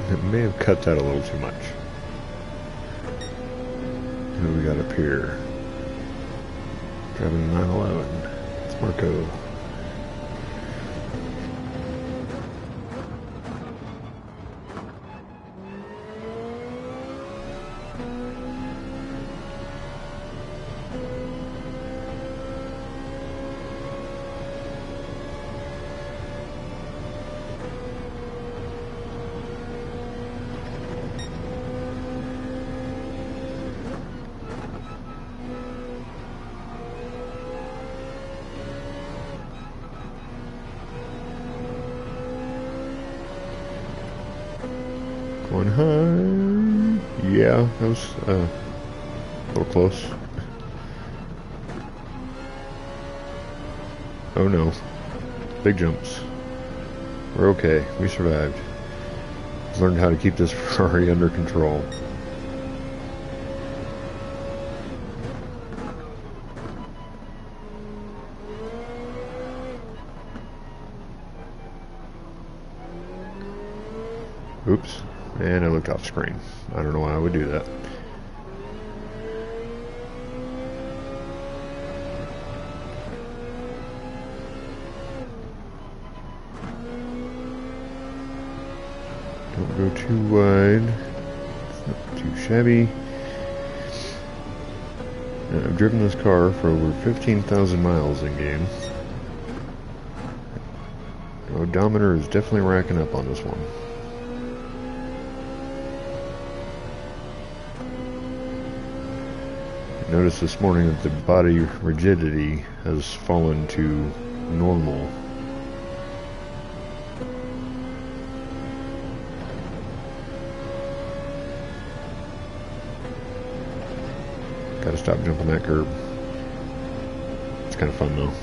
It may have cut that a little too much. Who do we got up here? Driving 911. It's Marco. Going high. Yeah, that was a little close. Oh no. Big jumps. We're okay. We survived. Learned how to keep this Ferrari under control. Oops. And I looked off screen. I don't know why I would do that. Don't go too wide. It's not too shabby. I've driven this car for over 15,000 miles in game. The odometer is definitely racking up on this one. Noticed this morning that the body rigidity has fallen to normal. Gotta stop jumping that curb. It's kind of fun though.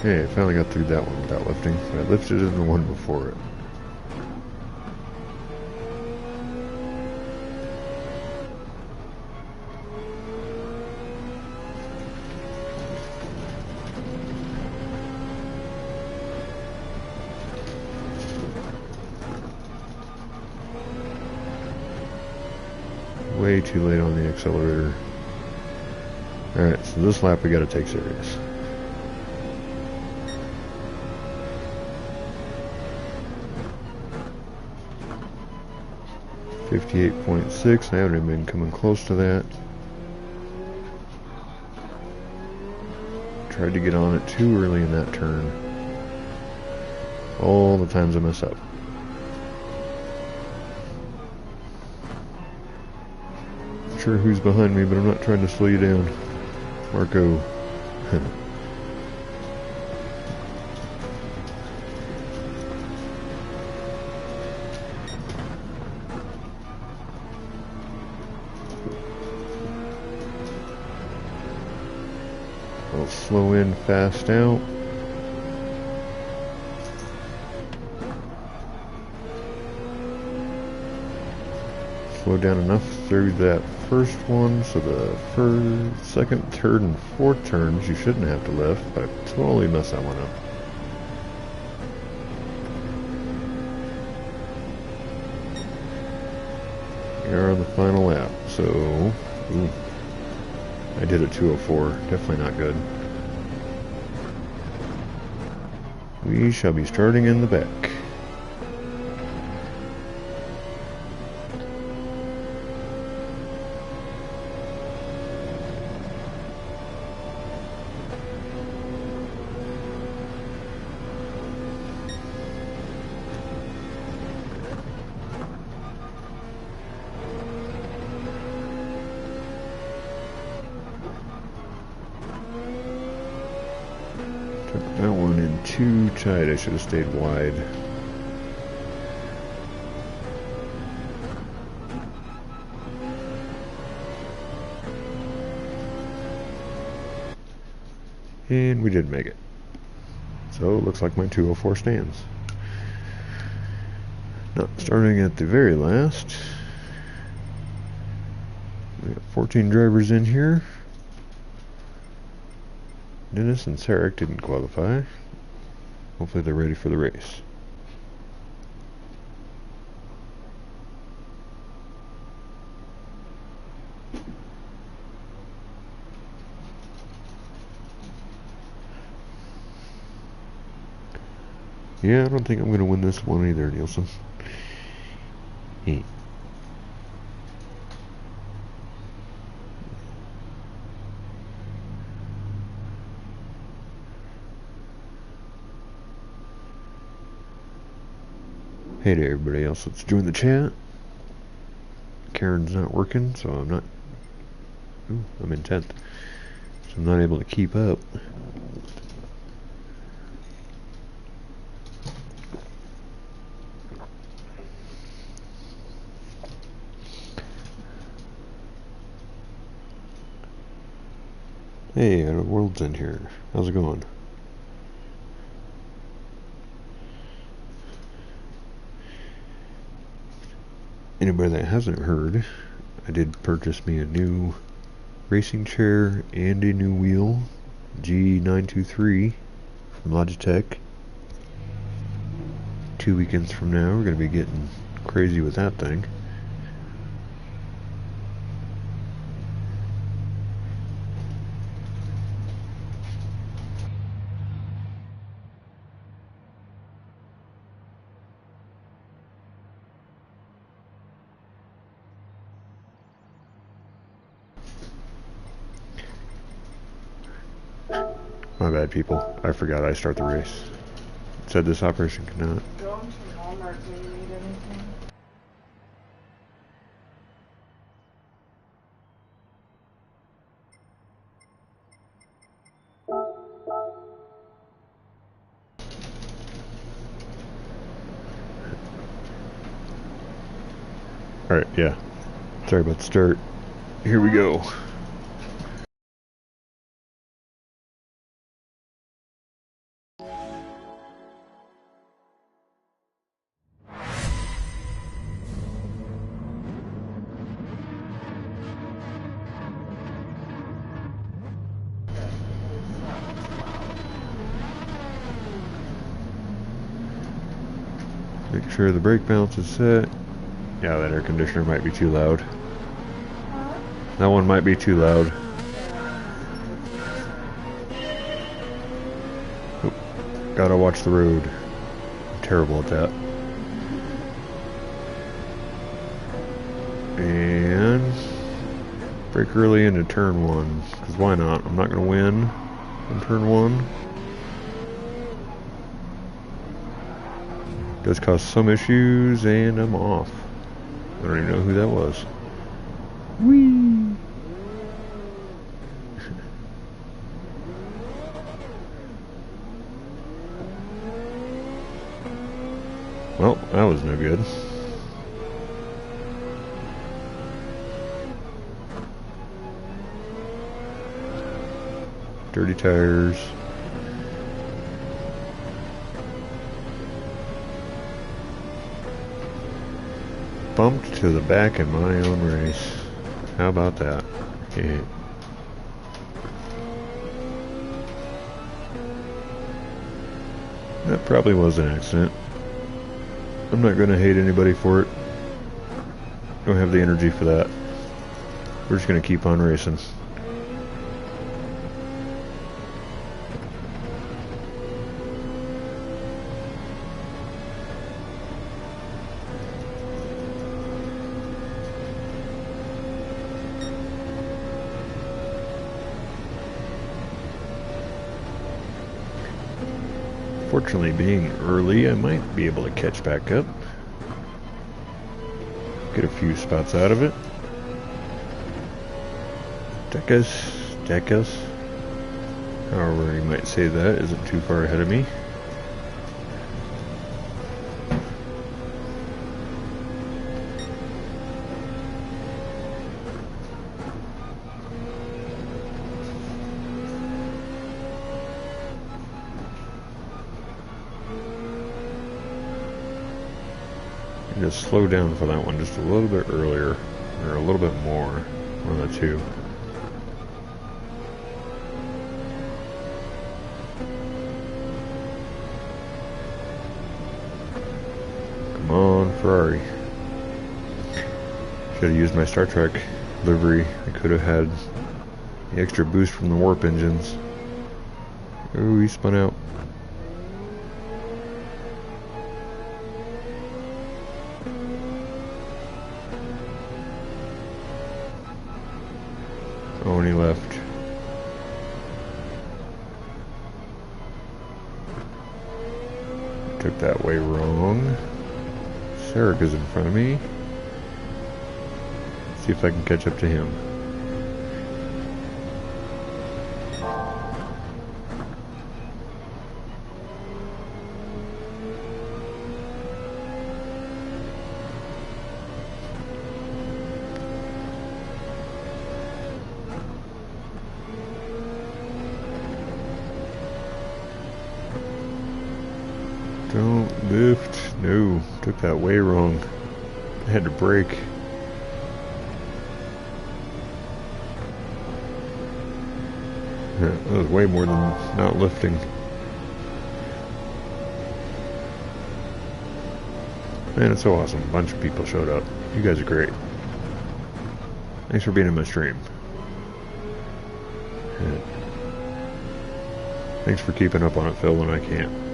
Hey, I finally got through that one without lifting. I lifted in the one before it. Way too late on the accelerator. Alright, so this lap we gotta take serious. .6. I haven't even been coming close to that. Tried to get on it too early in that turn. All the times I mess up. Not sure who's behind me, but I'm not trying to slow you down. Marco. I'll slow in, fast out. Slow down enough through that first one, so the first, second, third, and fourth turns you shouldn't have to lift, but I totally messed that one up. Here on the final lap, so ooh, I did a 2:04, definitely not good. We shall be starting in the back. That one in too tight. I should have stayed wide. And we did make it. So it looks like my 2:04 stands. Now, starting at the very last. We got 14 drivers in here. Dennis and Sarek didn't qualify. Hopefully they're ready for the race. Yeah, I don't think I'm going to win this one either, Nielsen. Hey. Hey to everybody else that's joined the chat. Karen's not working, so I'm not... Ooh, I'm in 10th. So I'm not able to keep up. Hey, Out of World's in here. How's it going? Anybody that hasn't heard, I did purchase me a new racing chair and a new wheel, G923 from Logitech. 2 weekends from now, we're going to be getting crazy with that thing. My bad, people. I forgot I start the race. It said this operation cannot. Go into Walmart. Do you need anything? Alright, yeah. Sorry about the start. Here we go. Make sure the brake balance is set. Yeah, that air conditioner might be too loud. That one might be too loud. Oh, gotta watch the road. I'm terrible at that. And brake early into turn 1, because why not? I'm not going to win on turn 1. Does cause some issues, and I'm off. I don't even know who that was. Whee! Well, that was no good. Dirty tires. Bumped to the back in my own race. How about that? Yeah. That probably was an accident. I'm not going to hate anybody for it. Don't have the energy for that. We're just going to keep on racing. Fortunately, being early, I might be able to catch back up. Get a few spots out of it. Decus, however you might say that, isn't too far ahead of me. Just slow down for that one just a little bit earlier, or a little bit more, one of the two. Come on, Ferrari. Should have used my Star Trek livery. I could have had the extra boost from the warp engines. Ooh, he spun out. Oh, and he left. Took that way wrong. Sarek is in front of me. See if I can catch up to him. Don't lift. No, took that way wrong. I had to brake. Yeah, that was way more than not lifting. Man, it's so awesome. A bunch of people showed up. You guys are great. Thanks for being in my stream. Yeah. Thanks for keeping up on it, Phil, when I can't.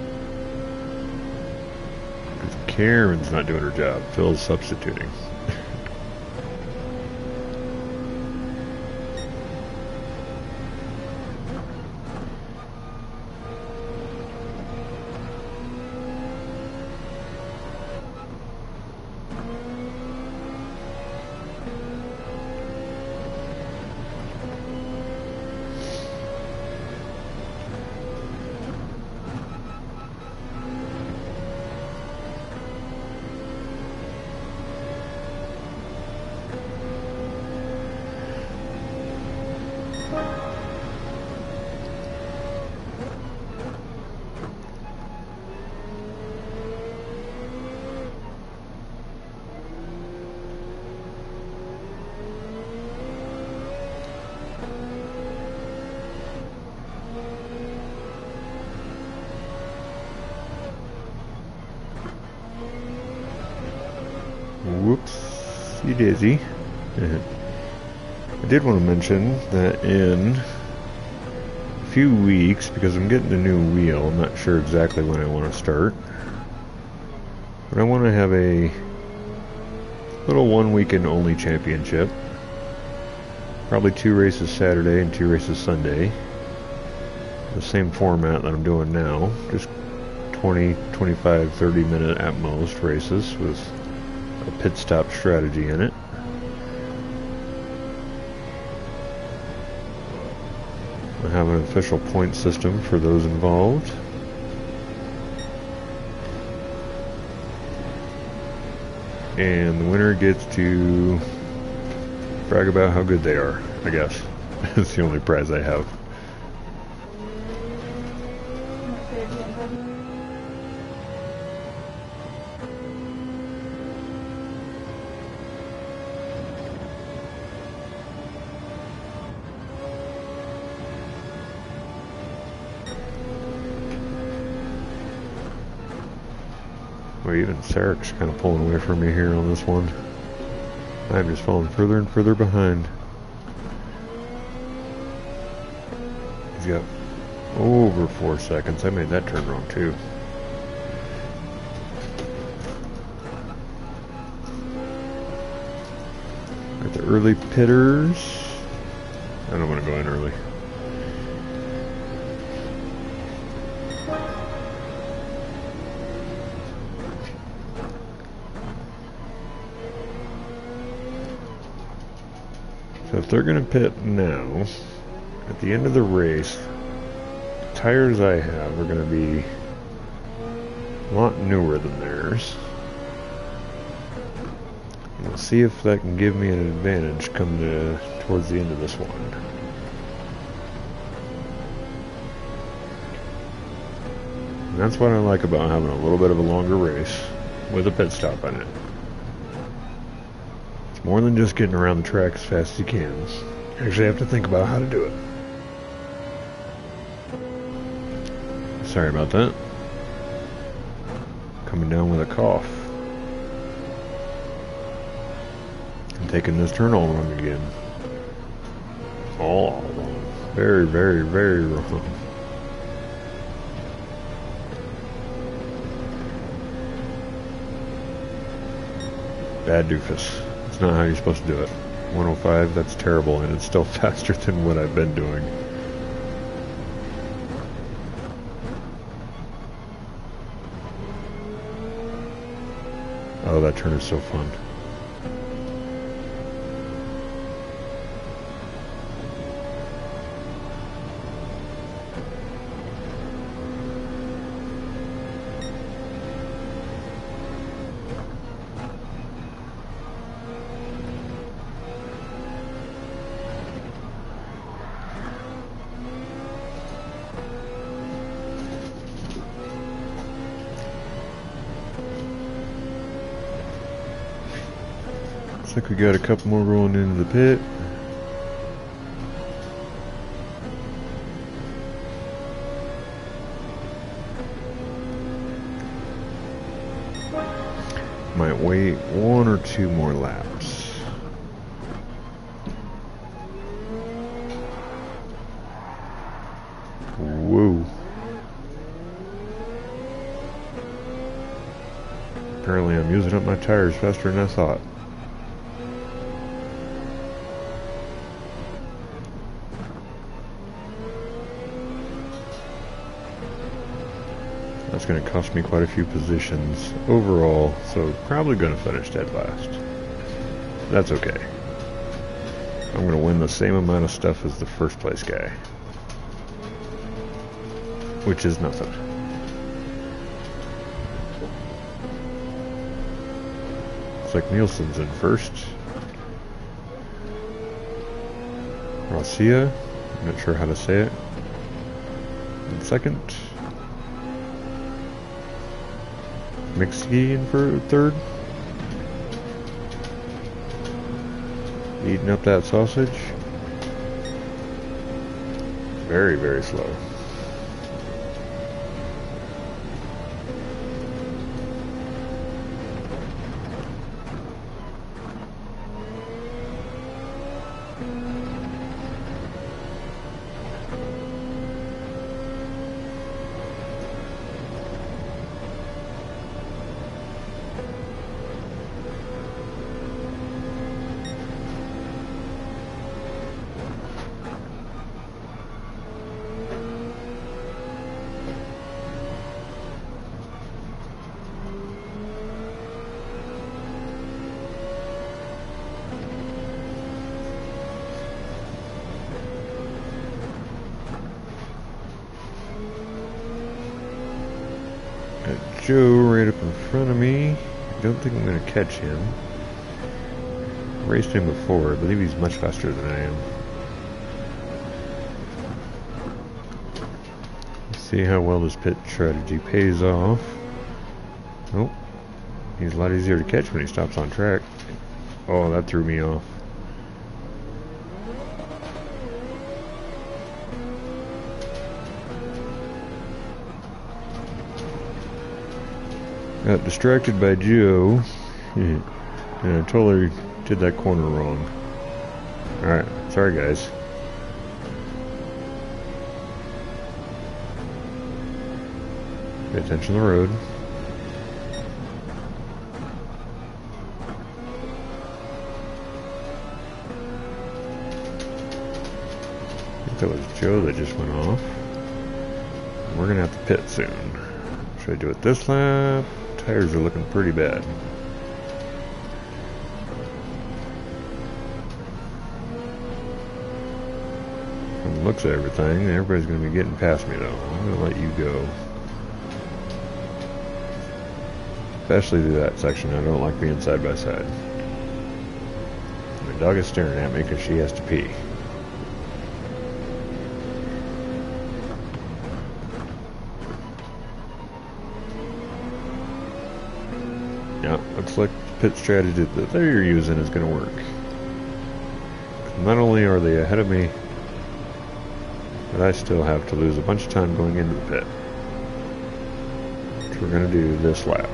Karen's not doing her job. Phil's substituting. Whoopsie daisy. I did want to mention that in a few weeks, because I'm getting a new wheel, I'm not sure exactly when I want to start, but I want to have a little one weekend only championship. Probably 2 races Saturday and 2 races Sunday. The same format that I'm doing now, just 20, 25, 30 minute at most races with a pit stop strategy in it. I have an official point system for those involved. And the winner gets to brag about how good they are, I guess. It's the only prize I have. Well, even Sarek's kind of pulling away from me here on this one. I'm just falling further and further behind. He's got over 4 seconds. I made that turn wrong too. Got the early pitters. I don't want to go in early. So if they're going to pit now, at the end of the race, the tires I have are going to be a lot newer than theirs. And we'll see if that can give me an advantage come towards the end of this one. And that's what I like about having a little bit of a longer race with a pit stop on it. More than just getting around the track as fast as you can. You actually have to think about how to do it. Sorry about that. Coming down with a cough. I'm taking this turn all wrong again. All wrong. Very, very, very wrong. Bad doofus. Not how you're supposed to do it. 105, that's terrible, and it's still faster than what I've been doing. Oh, that turn is so fun. Looks like we got a couple more rolling into the pit. Might wait 1 or 2 more laps. Whoa. Apparently I'm using up my tires faster than I thought. That's going to cost me quite a few positions overall, so probably going to finish dead last. That's okay. I'm going to win the same amount of stuff as the first place guy, which is nothing. Looks like Nielsen's in first. Risio, I'm not sure how to say it, in second. Mixie in for third. Eating up that sausage. Very, very slow. Got Joe right up in front of me. I don't think I'm going to catch him. Raced him before. I believe he's much faster than I am. Let's see how well this pit strategy pays off. Oh, he's a lot easier to catch when he stops on track. Oh, that threw me off. Got distracted by Joe, and I totally did that corner wrong. Alright, sorry guys. Pay attention to the road. I think that was Joe that just went off. We're gonna have to pit soon. Should I do it this lap? Tires are looking pretty bad. From the looks of everything, everybody's going to be getting past me though. I'm going to let you go. Especially through that section. I don't like being side by side. My dog is staring at me because she has to pee. Yeah, looks like the pit strategy that they're using is going to work. Not only are they ahead of me, but I still have to lose a bunch of time going into the pit. Which we're going to do this lap.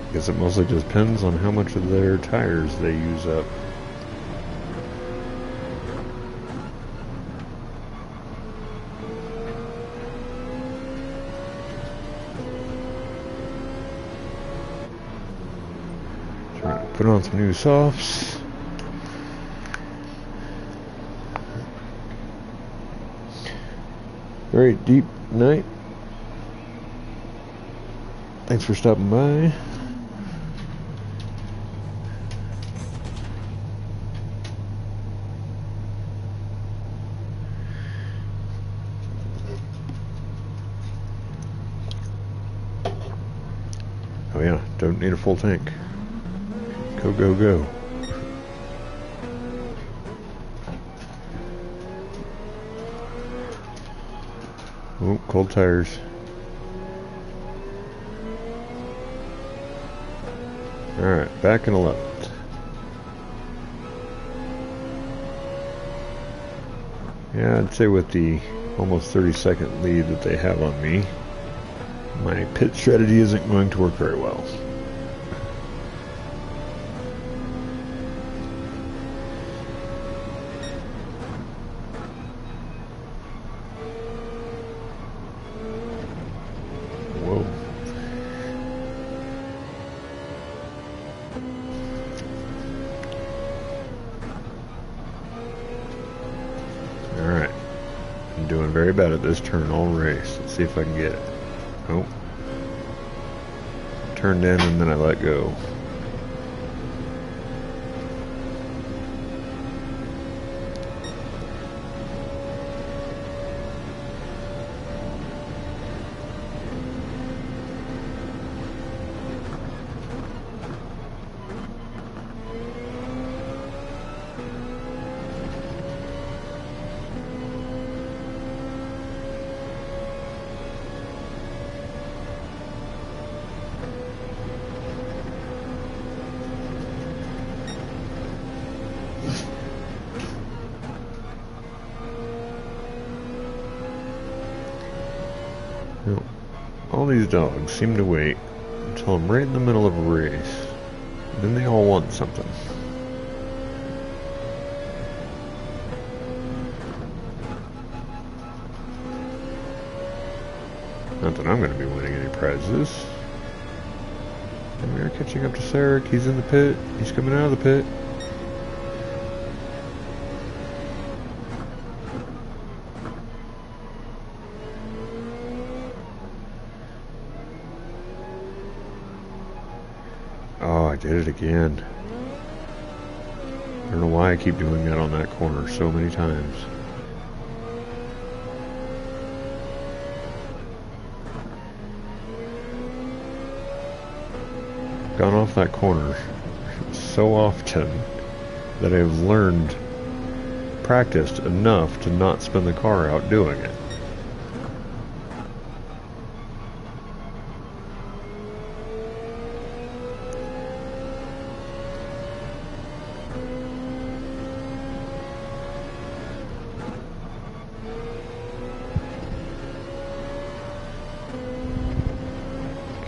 I guess it mostly just depends on how much of their tires they use up. Put on some new softs. Very deep night. Thanks for stopping by. Oh yeah, don't need a full tank. Go, go, go. Oh, cold tires. Alright, back in 11th. Yeah, I'd say with the almost 30-second lead that they have on me, my pit strategy isn't going to work very well. Very bad at this turn all race. Let's see if I can get it. Oh. Turned in and then I let go. All these dogs seem to wait until I'm right in the middle of a race. Then they all want something. Not that I'm going to be winning any prizes. And we are catching up to Sarek. He's in the pit. He's coming out of the pit. Oh, I did it again. I don't know why I keep doing that on that corner so many times. Gone off that corner so often that I've learned, practiced enough to not spin the car out doing it.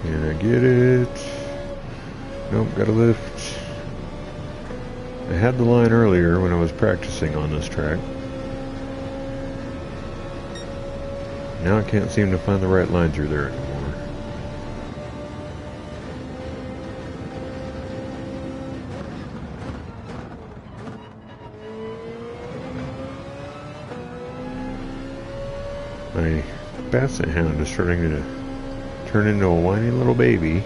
Can I get it? Nope, gotta lift. I had the line earlier when I was practicing on this track. Now I can't seem to find the right line through there anymore. My basset hound is starting to turn into a whiny little baby.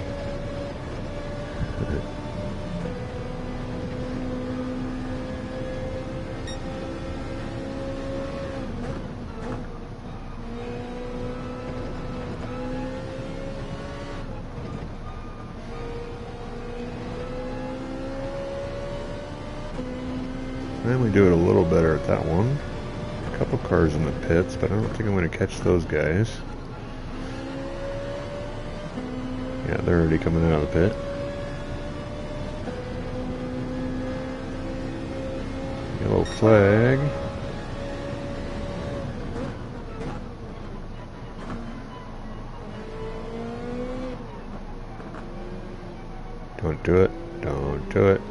Finally do it a little better at that one. A couple cars in the pits, but I don't think I'm going to catch those guys. Yeah, they're already coming out of the pit. Yellow flag. Don't do it. Don't do it.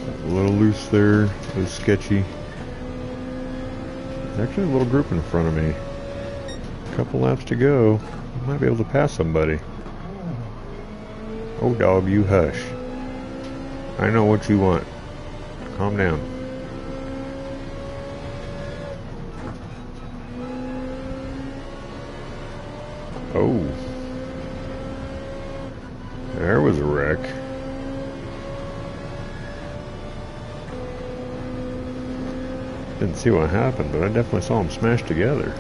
A little loose there. It was sketchy. There's actually a little group in front of me. A couple laps to go. I might be able to pass somebody. Oh, dog, you hush. I know what you want. Calm down. Oh. There was a wreck. Didn't see what happened, but I definitely saw them smash together.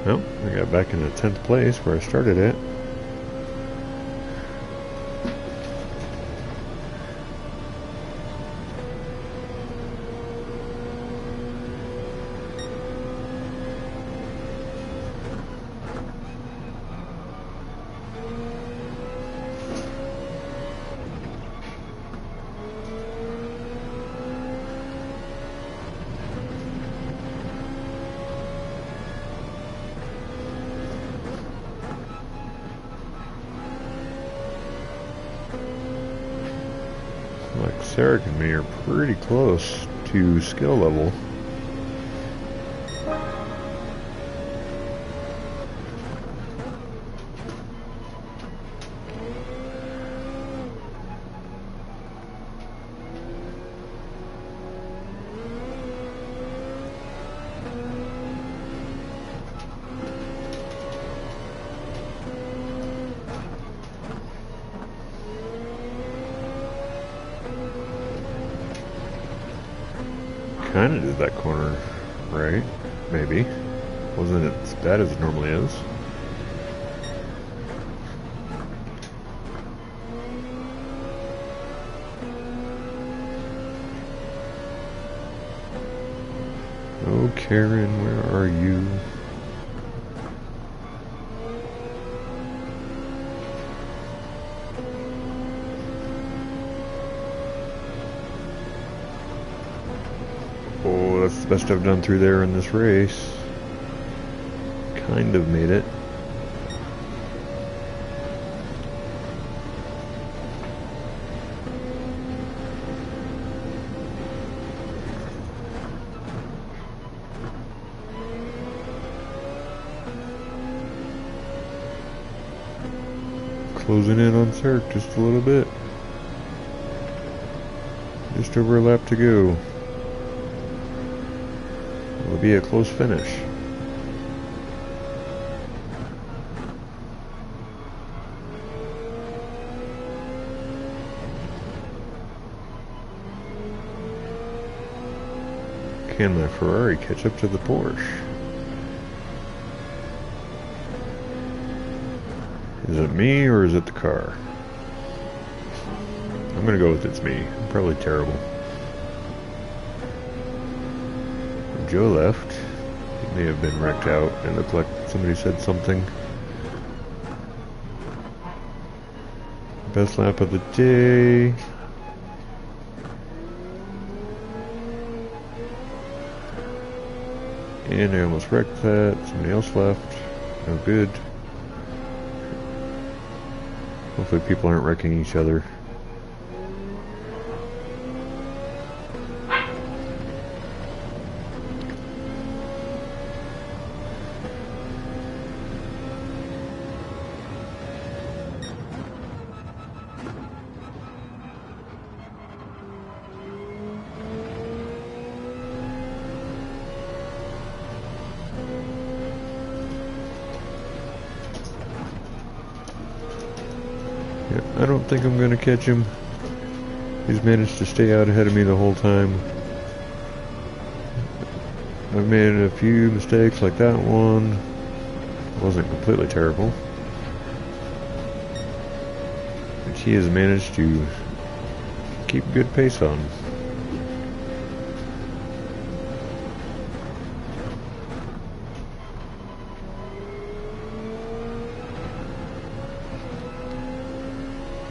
Well, I got back in the 10th place where I started at. Like Sarah and me are pretty close to skill level. Kinda did that corner right, maybe. Wasn't it as bad as it normally is. Oh, Karen, where are you? Oh, that's the best I've done through there in this race. Kind of made it. Closing in on Cirque just a little bit. Just over a lap to go. It'll be a close finish. Can my Ferrari catch up to the Porsche? Is it me or is it the car? I'm gonna go with it's me. I'm probably terrible. Joe left. He may have been wrecked out. It looked like somebody said something. Best lap of the day. And I almost wrecked that. Somebody else left. No good. Hopefully people aren't wrecking each other. I don't think I'm going to catch him. He's managed to stay out ahead of me the whole time. I've made a few mistakes like that one. It wasn't completely terrible. But he has managed to keep a good pace on.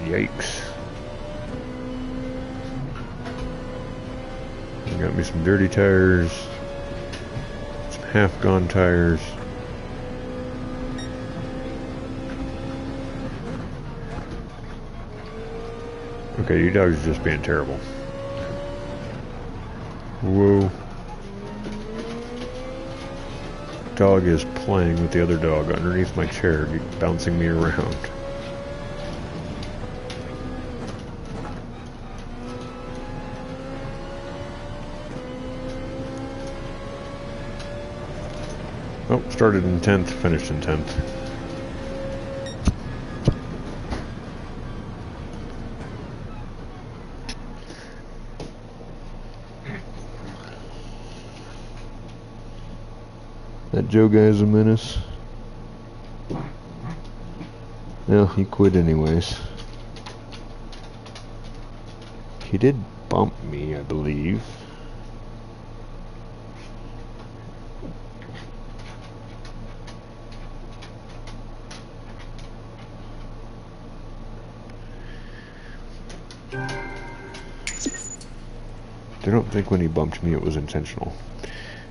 Yikes. Got me some dirty tires, some half-gone tires. Okay, you dogs are just being terrible. Whoa. Dog is playing with the other dog underneath my chair, bouncing me around. Oh, started in 10th, finished in 10th. That Joe guy's a menace. Well, he quit anyways. He did bump me, I believe. I don't think when he bumped me it was intentional.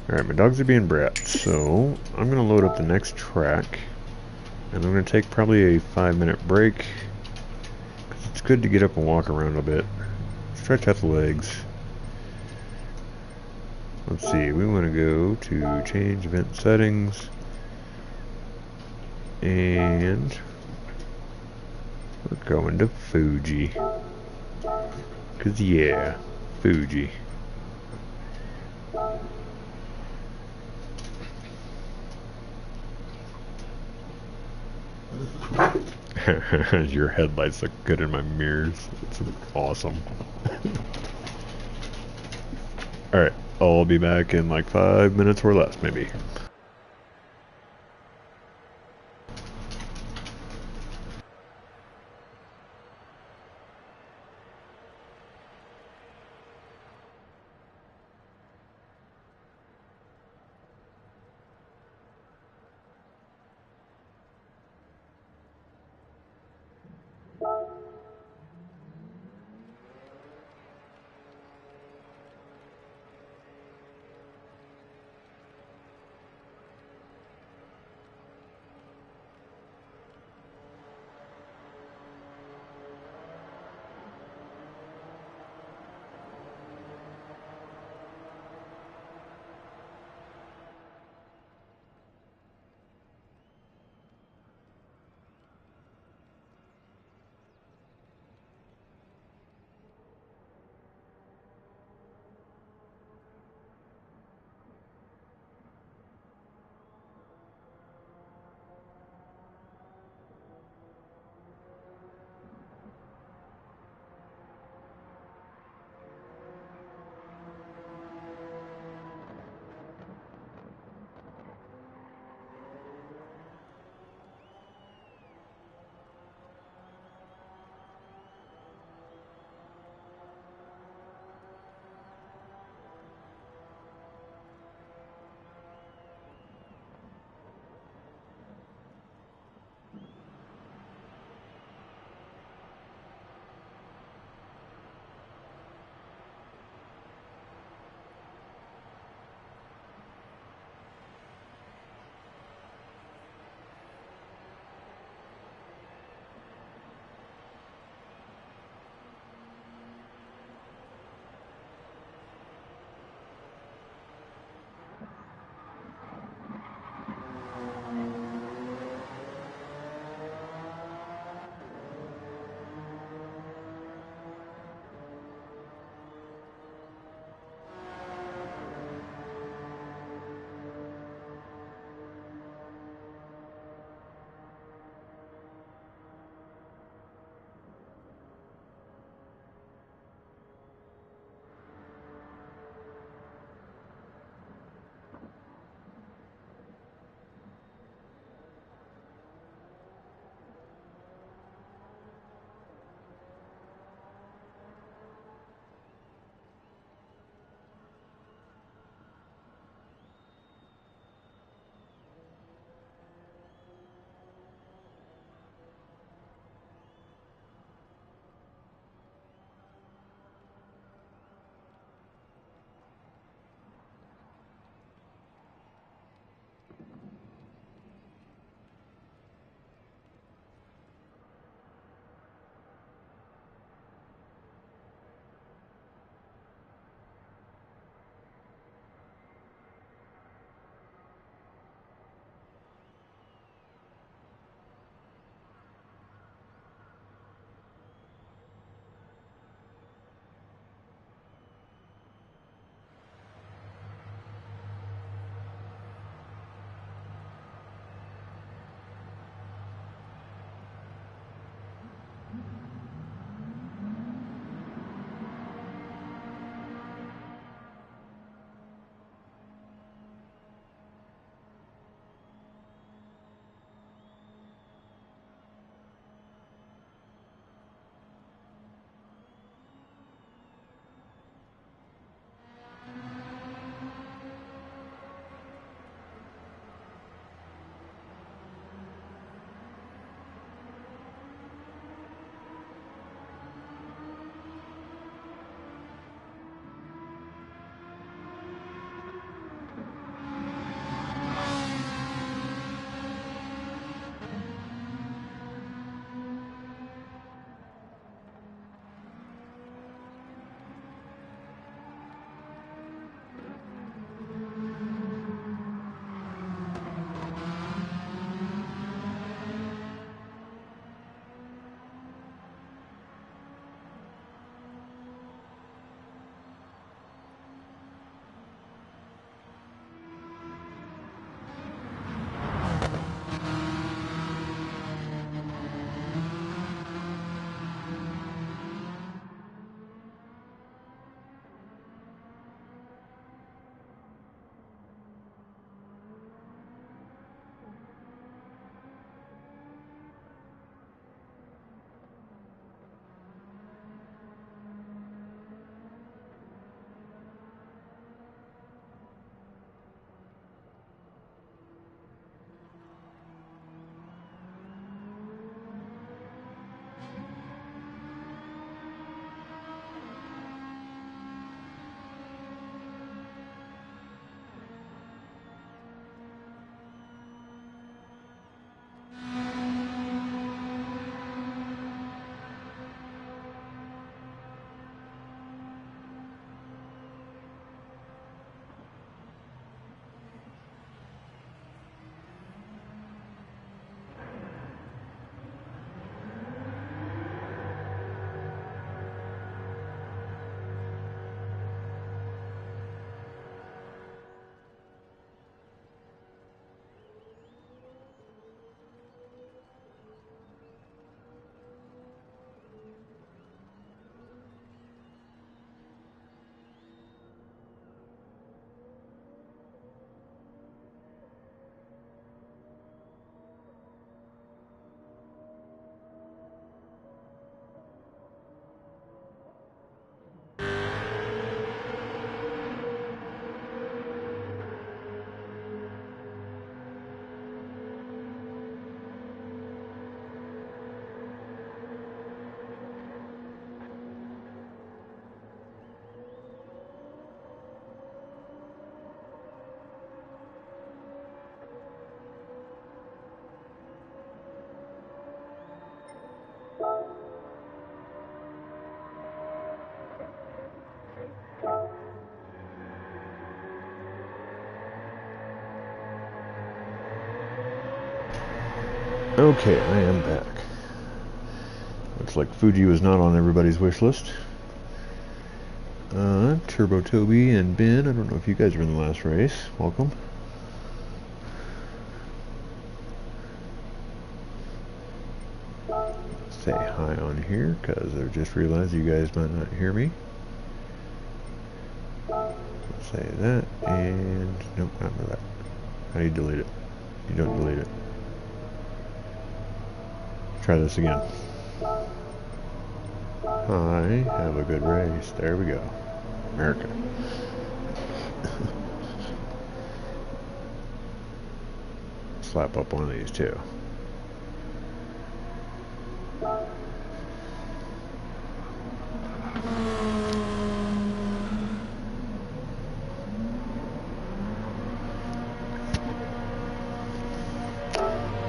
Alright, my dogs are being brats, so I'm going to load up the next track. And I'm going to take probably a 5-minute break. Because it's good to get up and walk around a bit. Stretch out the legs. Let's see, we want to go to change event settings. And we're going to Fuji. Because yeah, Fuji. Your headlights look good in my mirrors. It's awesome. Alright, I'll be back in like 5 minutes or less, maybe. Okay, I am back. Looks like Fuji was not on everybody's wish list. Turbo Toby and Ben, I don't know if you guys were in the last race. Welcome. Say hi on here, because I just realized you guys might not hear me. Say that, and nope, not that. How do you delete it? You don't delete it. Try this again. Hi, have a good race. There we go. America. Slap up one of these too.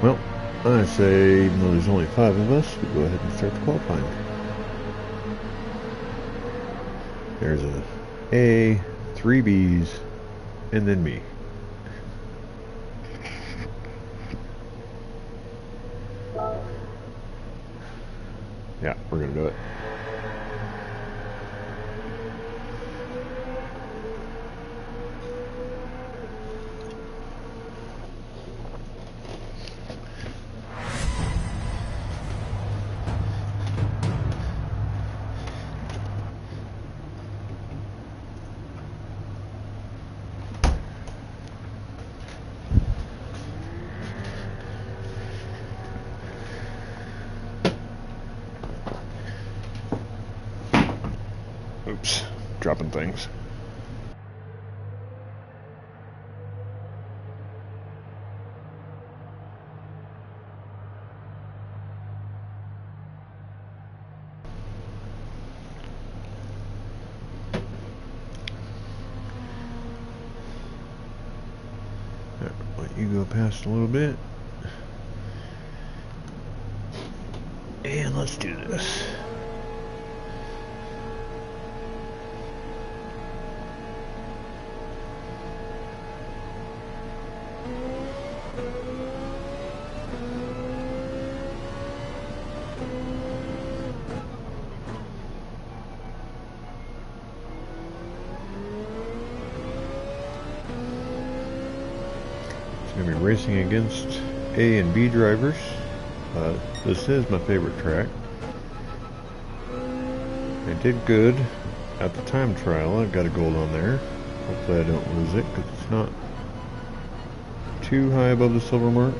Well, I say, even though there's only 5 of us, we go ahead and start the qualifying. There's a A, 3 B's, and then me. Yeah, we're gonna do it. Oops, dropping things. Let you go past a little bit. And let's do this. Going to be racing against A and B drivers. This is my favorite track. I did good at the time trial. I got a gold on there. Hopefully I don't lose it because it's not too high above the silver mark.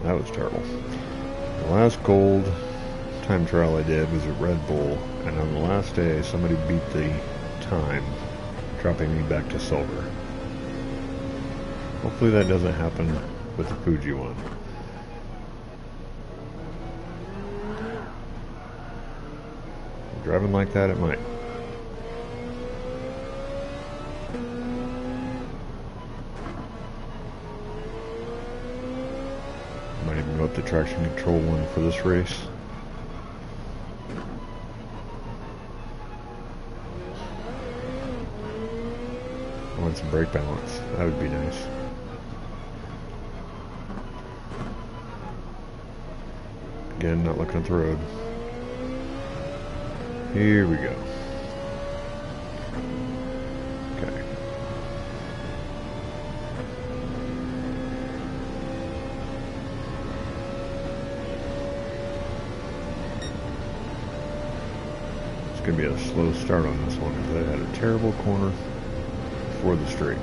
That was terrible. The last gold time trial I did was at Red Bull, and on the last day somebody beat the time, dropping me back to silver. Hopefully that doesn't happen with the Fuji one. Driving like that, it might. Might even go up the traction control one for this race. I want some brake balance. That would be nice. Again, not looking at the road. Here we go. Okay. It's going to be a slow start on this one because I had a terrible corner for the straight.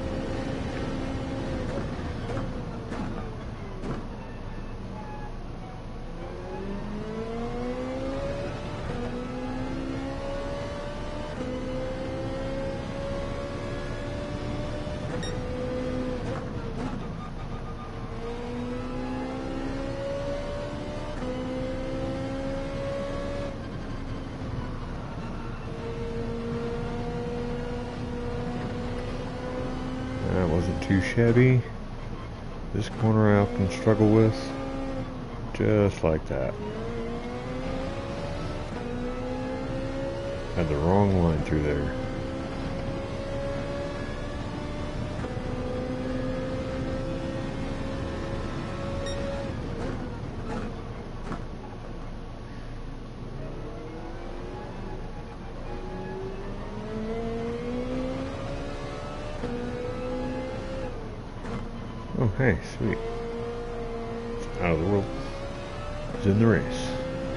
That wasn't too shabby. This corner I often struggle with. Just like that. Had the wrong line through there. Hey, sweet. Out of the world. He's in the race.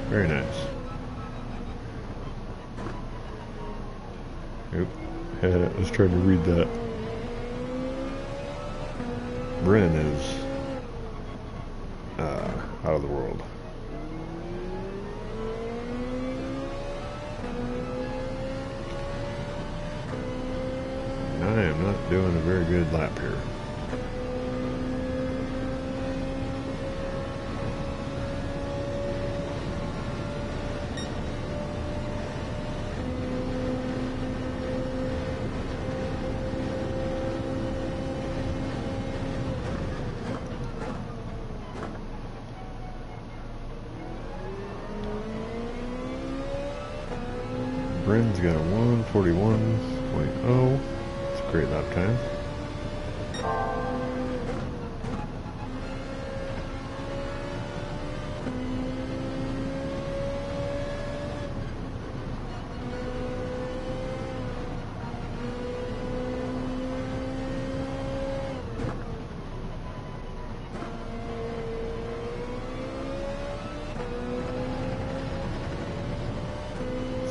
Very nice. Oop. I was trying to read that. Ren is out of the world. And I am not doing a very good lap here. Bren's got a 1:41.0. It's a great lap time.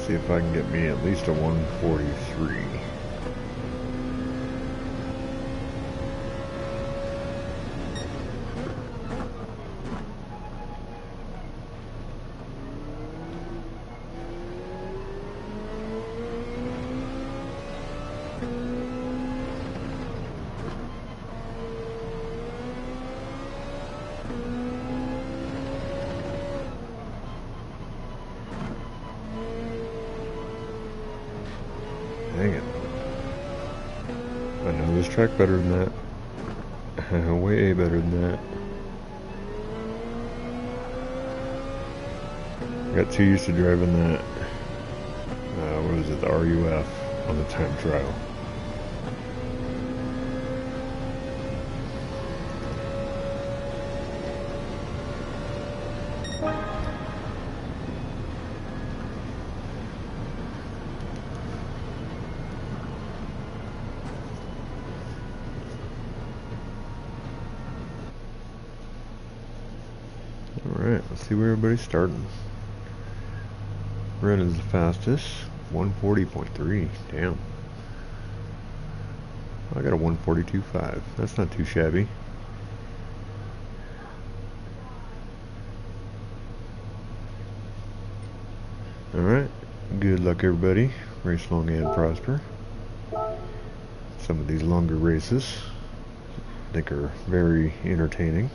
See if I can get me at least a 1:43. Dang it. I know this track better than that. Way better than that. I got too used to driving that, what is it, the RUF on the time trial. Alright, let's see where everybody's starting. Ren is the fastest, 1:40.3. Damn. I got a 1:42.5. That's not too shabby. Alright, good luck everybody. Race long and prosper. Some of these longer races I think are very entertaining.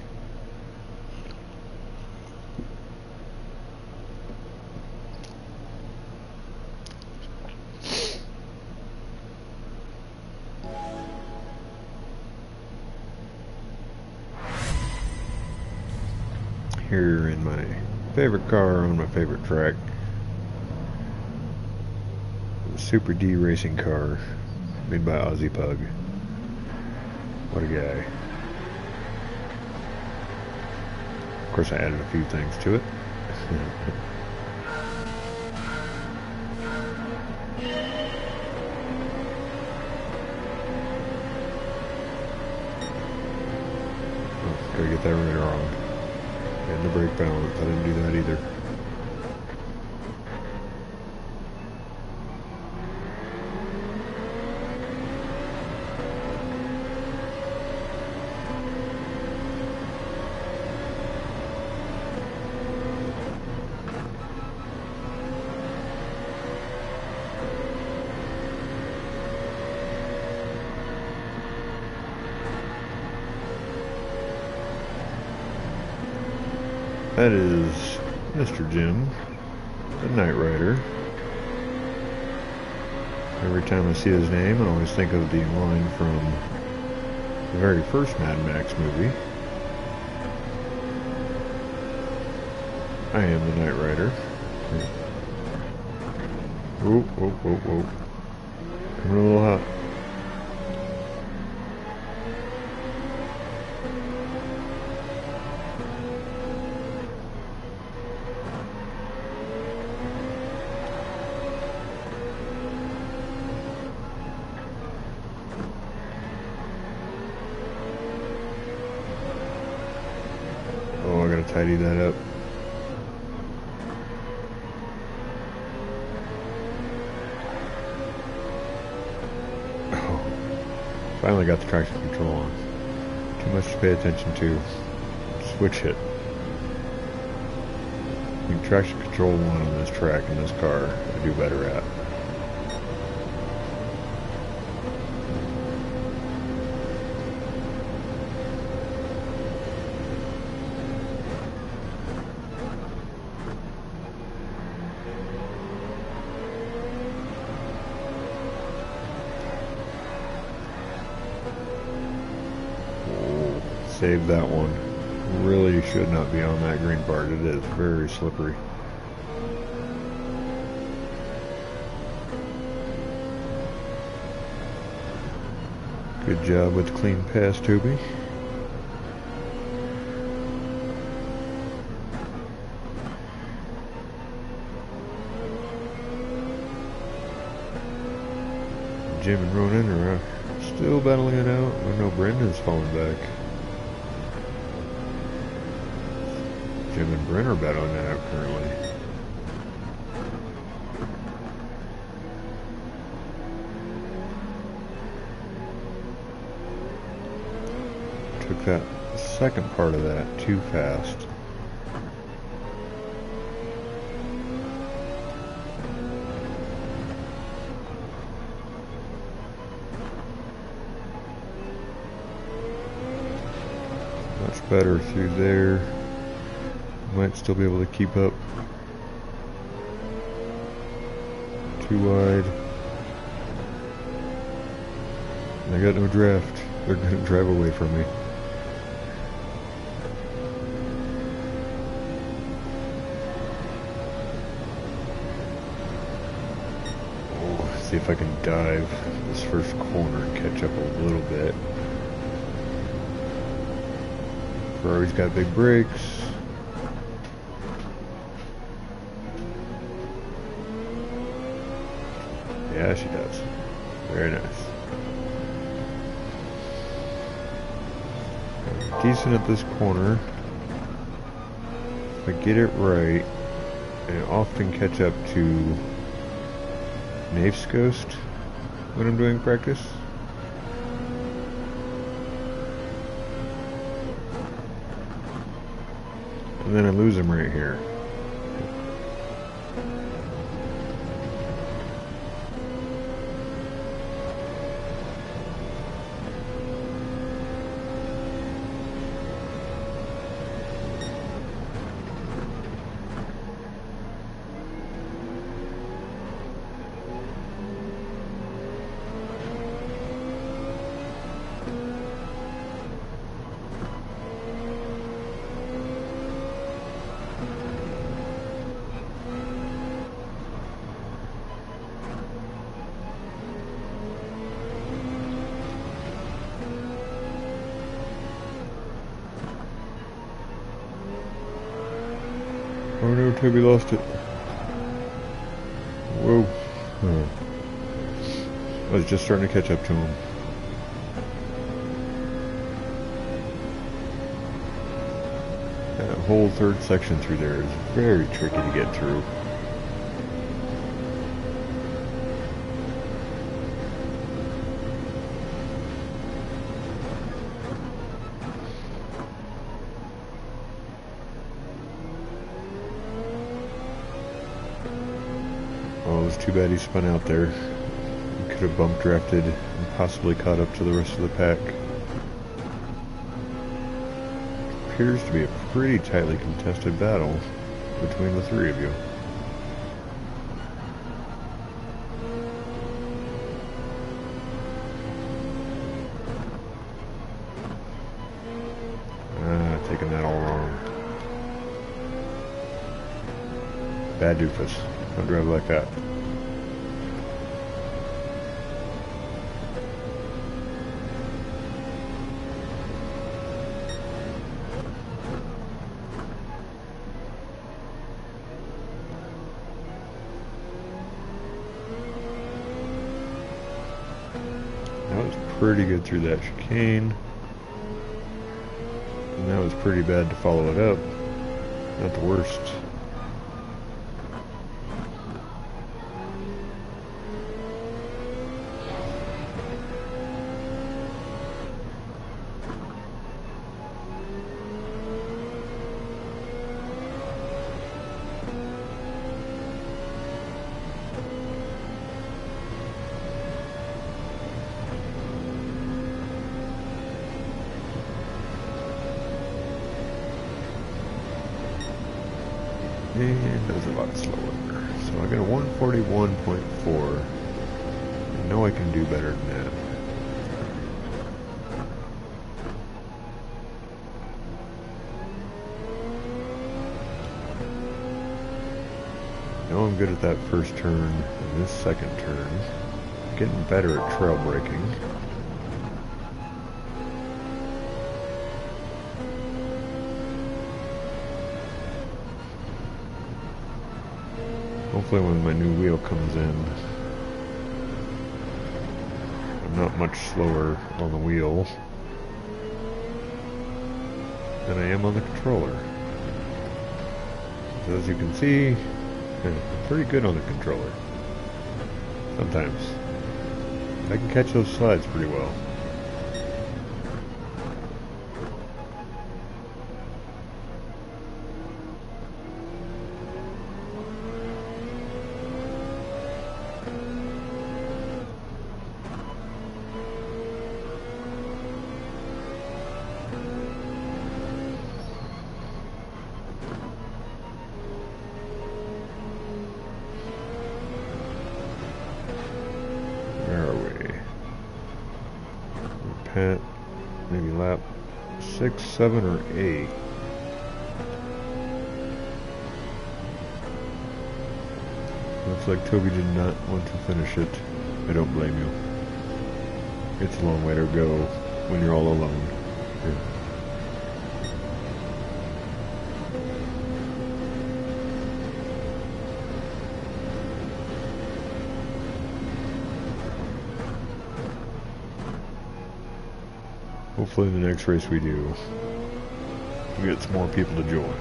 Here in my favorite car on my favorite track, the Super D racing car made by Aussie Pug. What a guy. Of course I added a few things to it. Oh, gotta get that right or wrong. And the brake balance, I didn't do that either. That is Mr. Jim, the Knight Rider. Every time I see his name, I always think of the line from the very first Mad Max movie. I am the Knight Rider. Whoa, whoa, whoa, whoa. Coming a little hot. tidy that up. Oh, finally got the traction control on. Too much to pay attention to. Switch hit. You can traction control one on this track in this car. I do better at. Save that one. Really should not be on that green part. It is very slippery. Good job with the clean pass, Toby. Jim and Ronan are still battling it out. I know Brendan's falling back. Jim and Brent are battling that out currently. Took that second part of that too fast. Much better through there. Might still be able to keep up. Too wide. I got no draft. They're going to drive away from me. Oh, see if I can dive this first corner and catch up a little bit. Ferrari's got big brakes. Yeah, she does. Very nice. Decent at this corner. If I get it right, I often catch up to Nafe's Ghost when I'm doing practice. And then I lose him right here. Oh no, Toby lost it. Whoa. Oh. I was just starting to catch up to him. That whole third section through there is very tricky to get through. Oh, it was too bad he spun out there. He could have bump drafted and possibly caught up to the rest of the pack. Appears to be a pretty tightly contested battle between the three of you. Taking that all wrong. Bad Doofus. Don't drive like that. That was pretty good through that chicane. And that was pretty bad to follow it up. Not the worst. And that was a lot slower. So I got a 141.4. I know I can do better than that. I know I'm good at that first turn and this second turn. Getting better at trail braking. Hopefully when my new wheel comes in, I'm not much slower on the wheel than I am on the controller. So as you can see, I'm pretty good on the controller. Sometimes. I can catch those slides pretty well. Maybe lap 6, 7, or 8. Looks like Toby did not want to finish it. I don't blame you. It's a long way to go when you're all alone. Yeah. Hopefully the next race we do, we get some more people to join.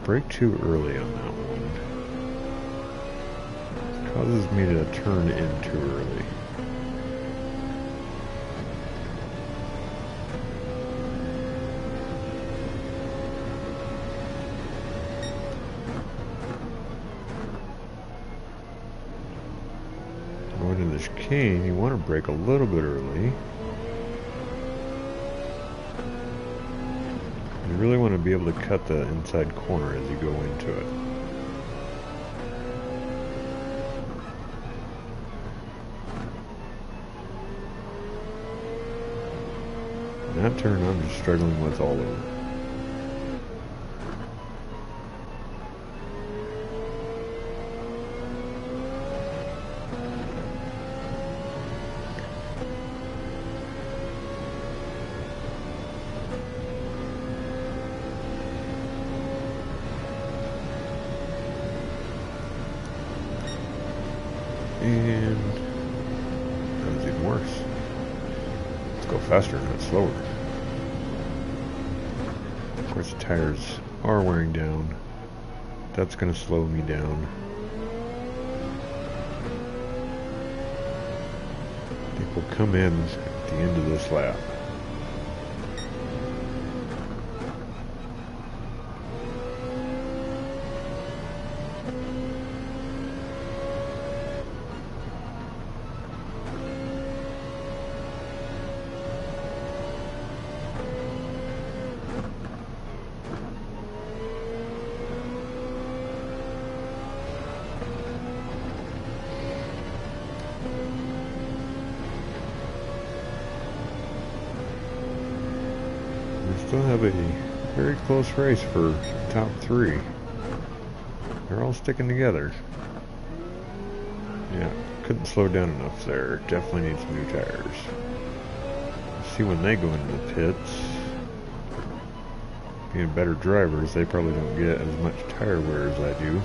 Brake too early on that one. Causes me to turn in too early. Going in the chicane, you want to brake a little bit early. You really want to be able to cut the inside corner as you go into it. That turn I'm just struggling with all over. And that was even worse. Let's go faster, not slower. Of course, the tires are wearing down. That's going to slow me down. I think we'll come in at the end of this lap. Still have a very close race for top 3. They're all sticking together. Yeah, Couldn't slow down enough there. Definitely need some new tires. See when they go into the pits. Being better drivers, they probably don't get as much tire wear as I do.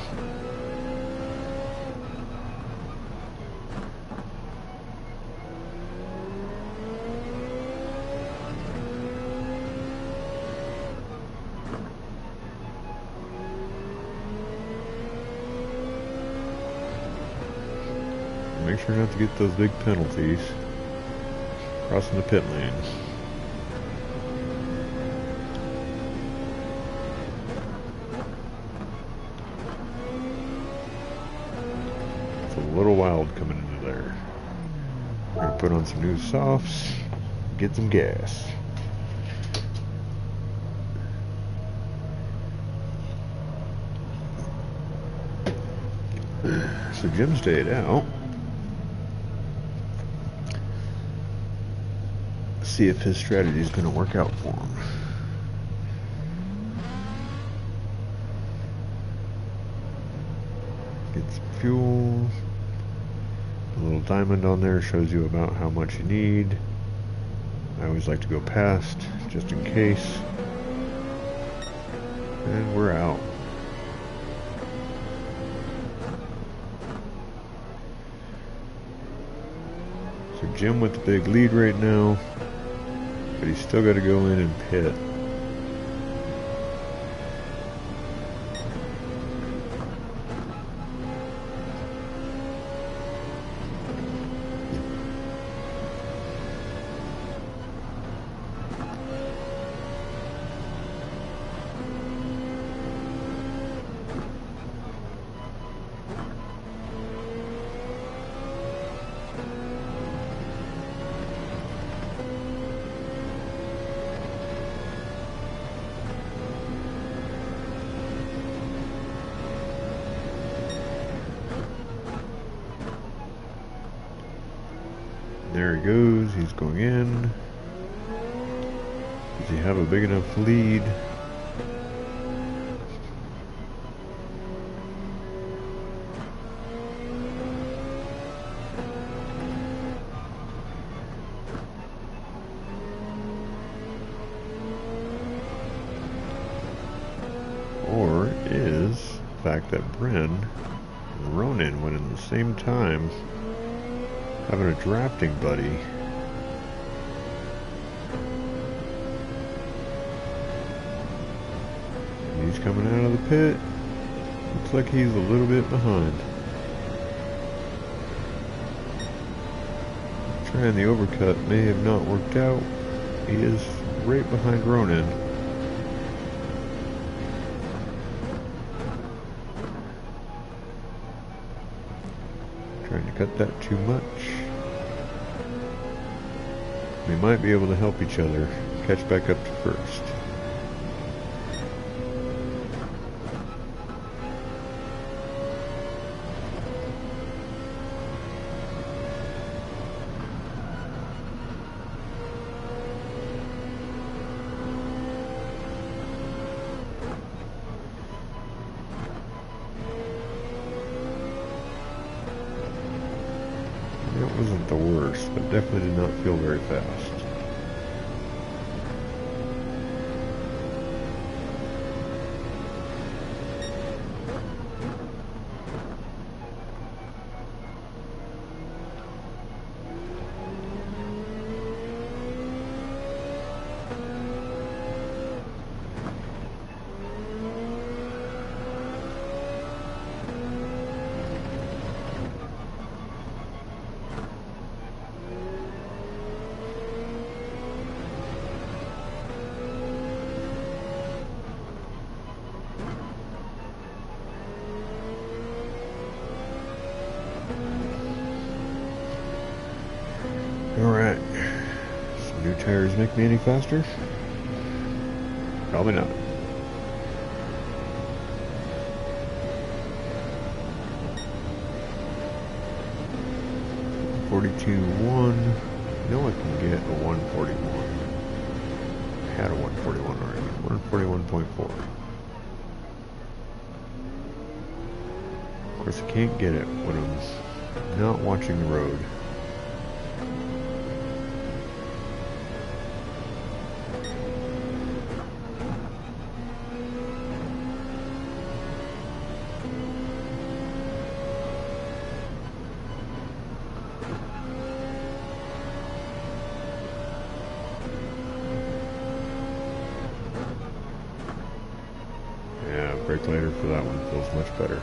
Make sure not to get those big penalties crossing the pit lane. It's a little wild coming into there. We're gonna put on some new softs, get some gas. So Jim stayed out. See if his strategy is going to work out for him. Get some fuel. The little diamond on there shows you about how much you need. I always like to go past just in case. And we're out. So Jim with the big lead right now. But he's still got to go in and pit. There he goes, he's going in. Does he have a big enough lead? Or is the fact that Bren and Ronan went in the same time having a drafting buddy? He's coming out of the pit. Looks like he's a little bit behind. Trying the overcut may have not worked out. He is right behind Ronan. Trying to cut that too much. They might be able to help each other catch back up to first. That wasn't the worst, but definitely did not feel very fast. Alright, some new tires make me any faster? Probably not. $42.1. I know I can get a 141. I had a 141 already. 141.4. Of course, I can't get it when I'm Not watching the road. Yeah, brake later for that one feels much better.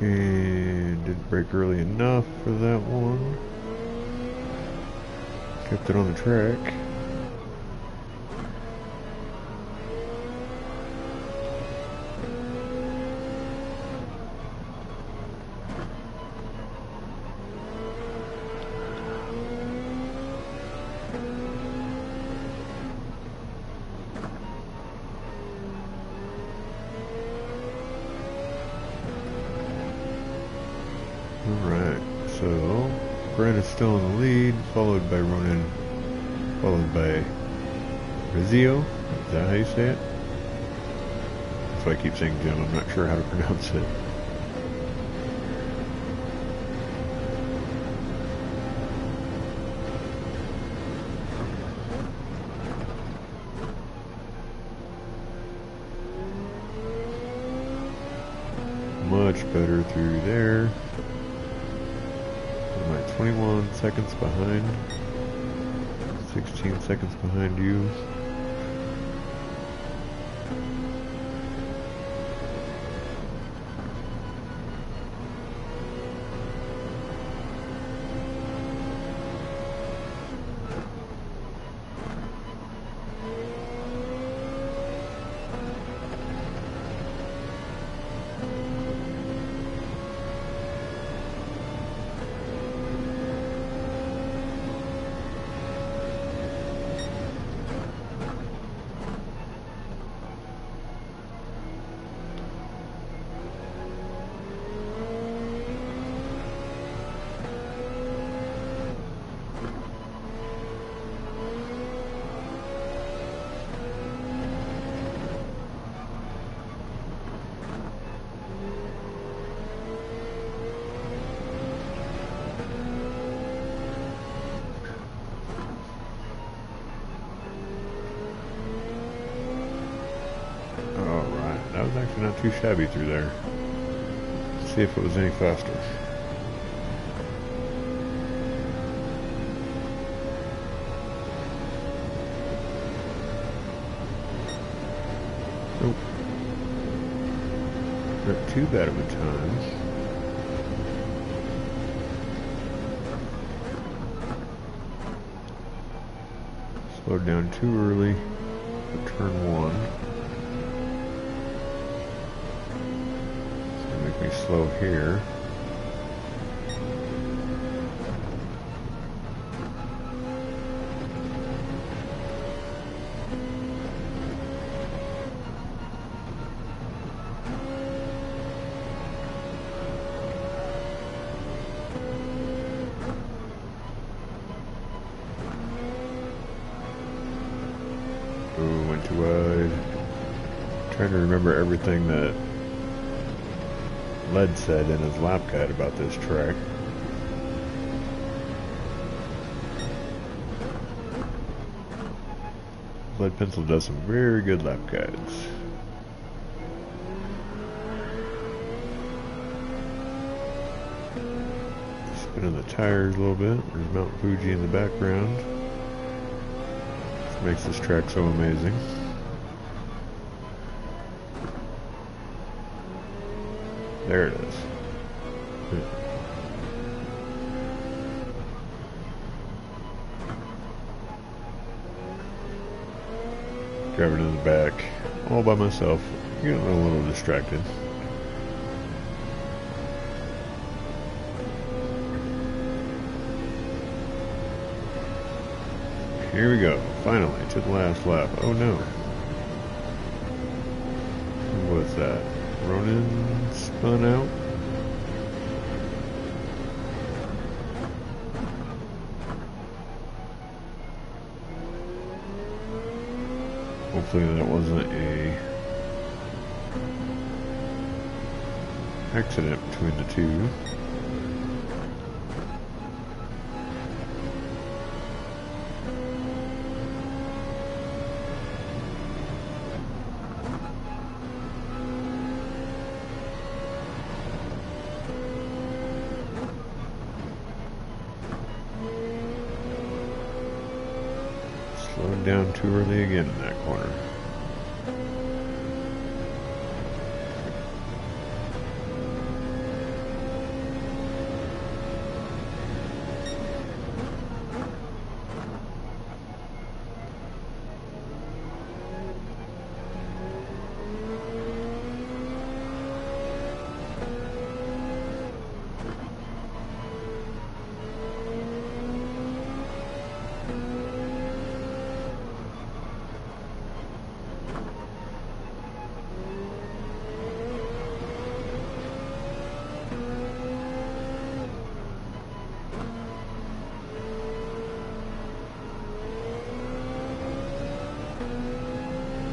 And didn't brake early enough for that one. Kept it on the track. Alright, so Brent is still in the lead, followed by Ronan, followed by Risio. Is that how you say it? That's why I keep saying Jim, I'm not sure how to pronounce it. Much better through there. I'm like 21 seconds behind. 16 seconds behind you. That was actually not too shabby through there. Let's see if it was any faster. Nope. Not too bad of a time. Slowed down too early for turn one. Make me slow here. Ooh, went too wide. Trying to remember everything that Led said in his lap guide about this track. Lead Pencil does some very good lap guides. Spinning the tires a little bit. There's Mount Fuji in the background. This makes this track so amazing. There it is. Driving in the back, all by myself, getting a little distracted. Here we go, finally, to the last lap. Oh no. What's that? Ronan spun out? Hopefully that wasn't a accident between the two. Slowed down too early again in that corner.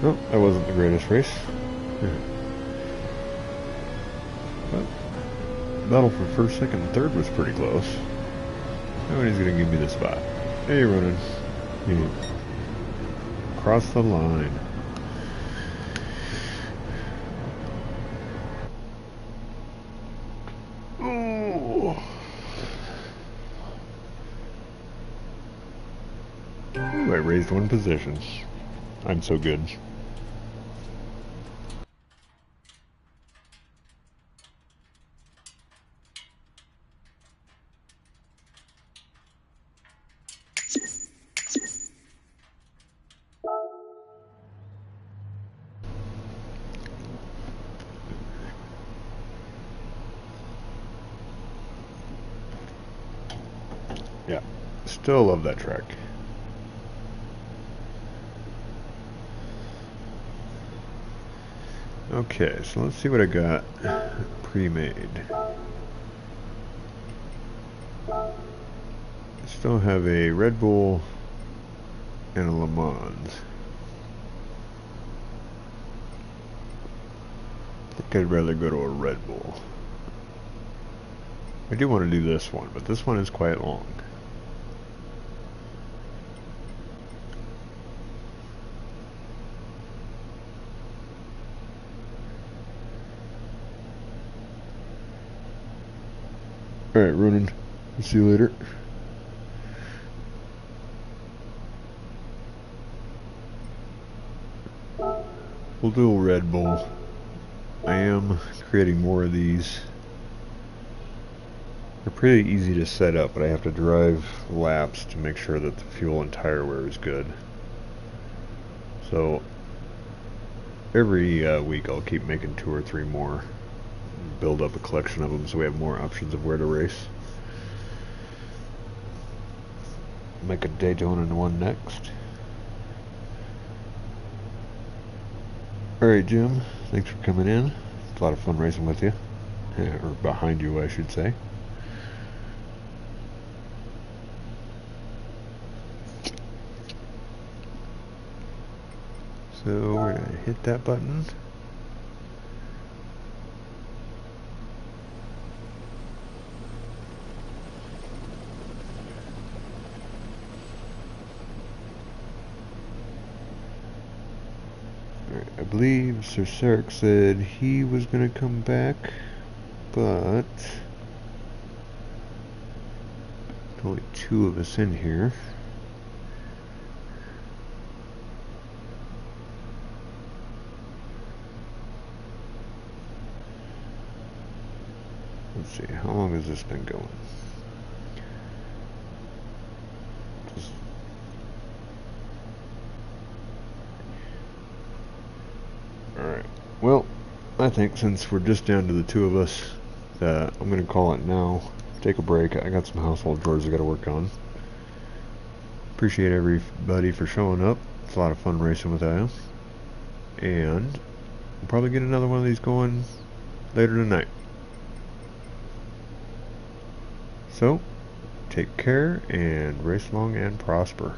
Oh, that wasn't the greatest race. But battle for first, second, and third was pretty close. Nobody's gonna give me the spot. Hey, you're running. You cross the line. Ooh. Ooh, I raised one position. I'm so good. Yeah, still love that track. Okay, so let's see what I got pre-made. I still have a Red Bull and a Le Mans. I think I'd rather go to a Red Bull. I do want to do this one, but this one is quite long. Alright, Ronan. See you later. We'll do a Red Bull. I am creating more of these. They're pretty easy to set up, but I have to drive laps to make sure that the fuel and tire wear is good. So every week I'll keep making 2 or 3 more. Build up a collection of them so we have more options of where to race. Make a Daytona one next. Alright, Jim, thanks for coming in. It's a lot of fun racing with you. Or behind you, I should say. So we're going to hit that button. I believe Sir Sarek said he was going to come back, but only 2 of us in here. Let's see, how long has this been going? Alright, well, I think since we're just down to the 2 of us, that I'm going to call it now. Take a break. I got some household chores I got to work on. Appreciate everybody for showing up. It's a lot of fun racing with you. And we'll probably get another one of these going later tonight. So, take care and race long and prosper.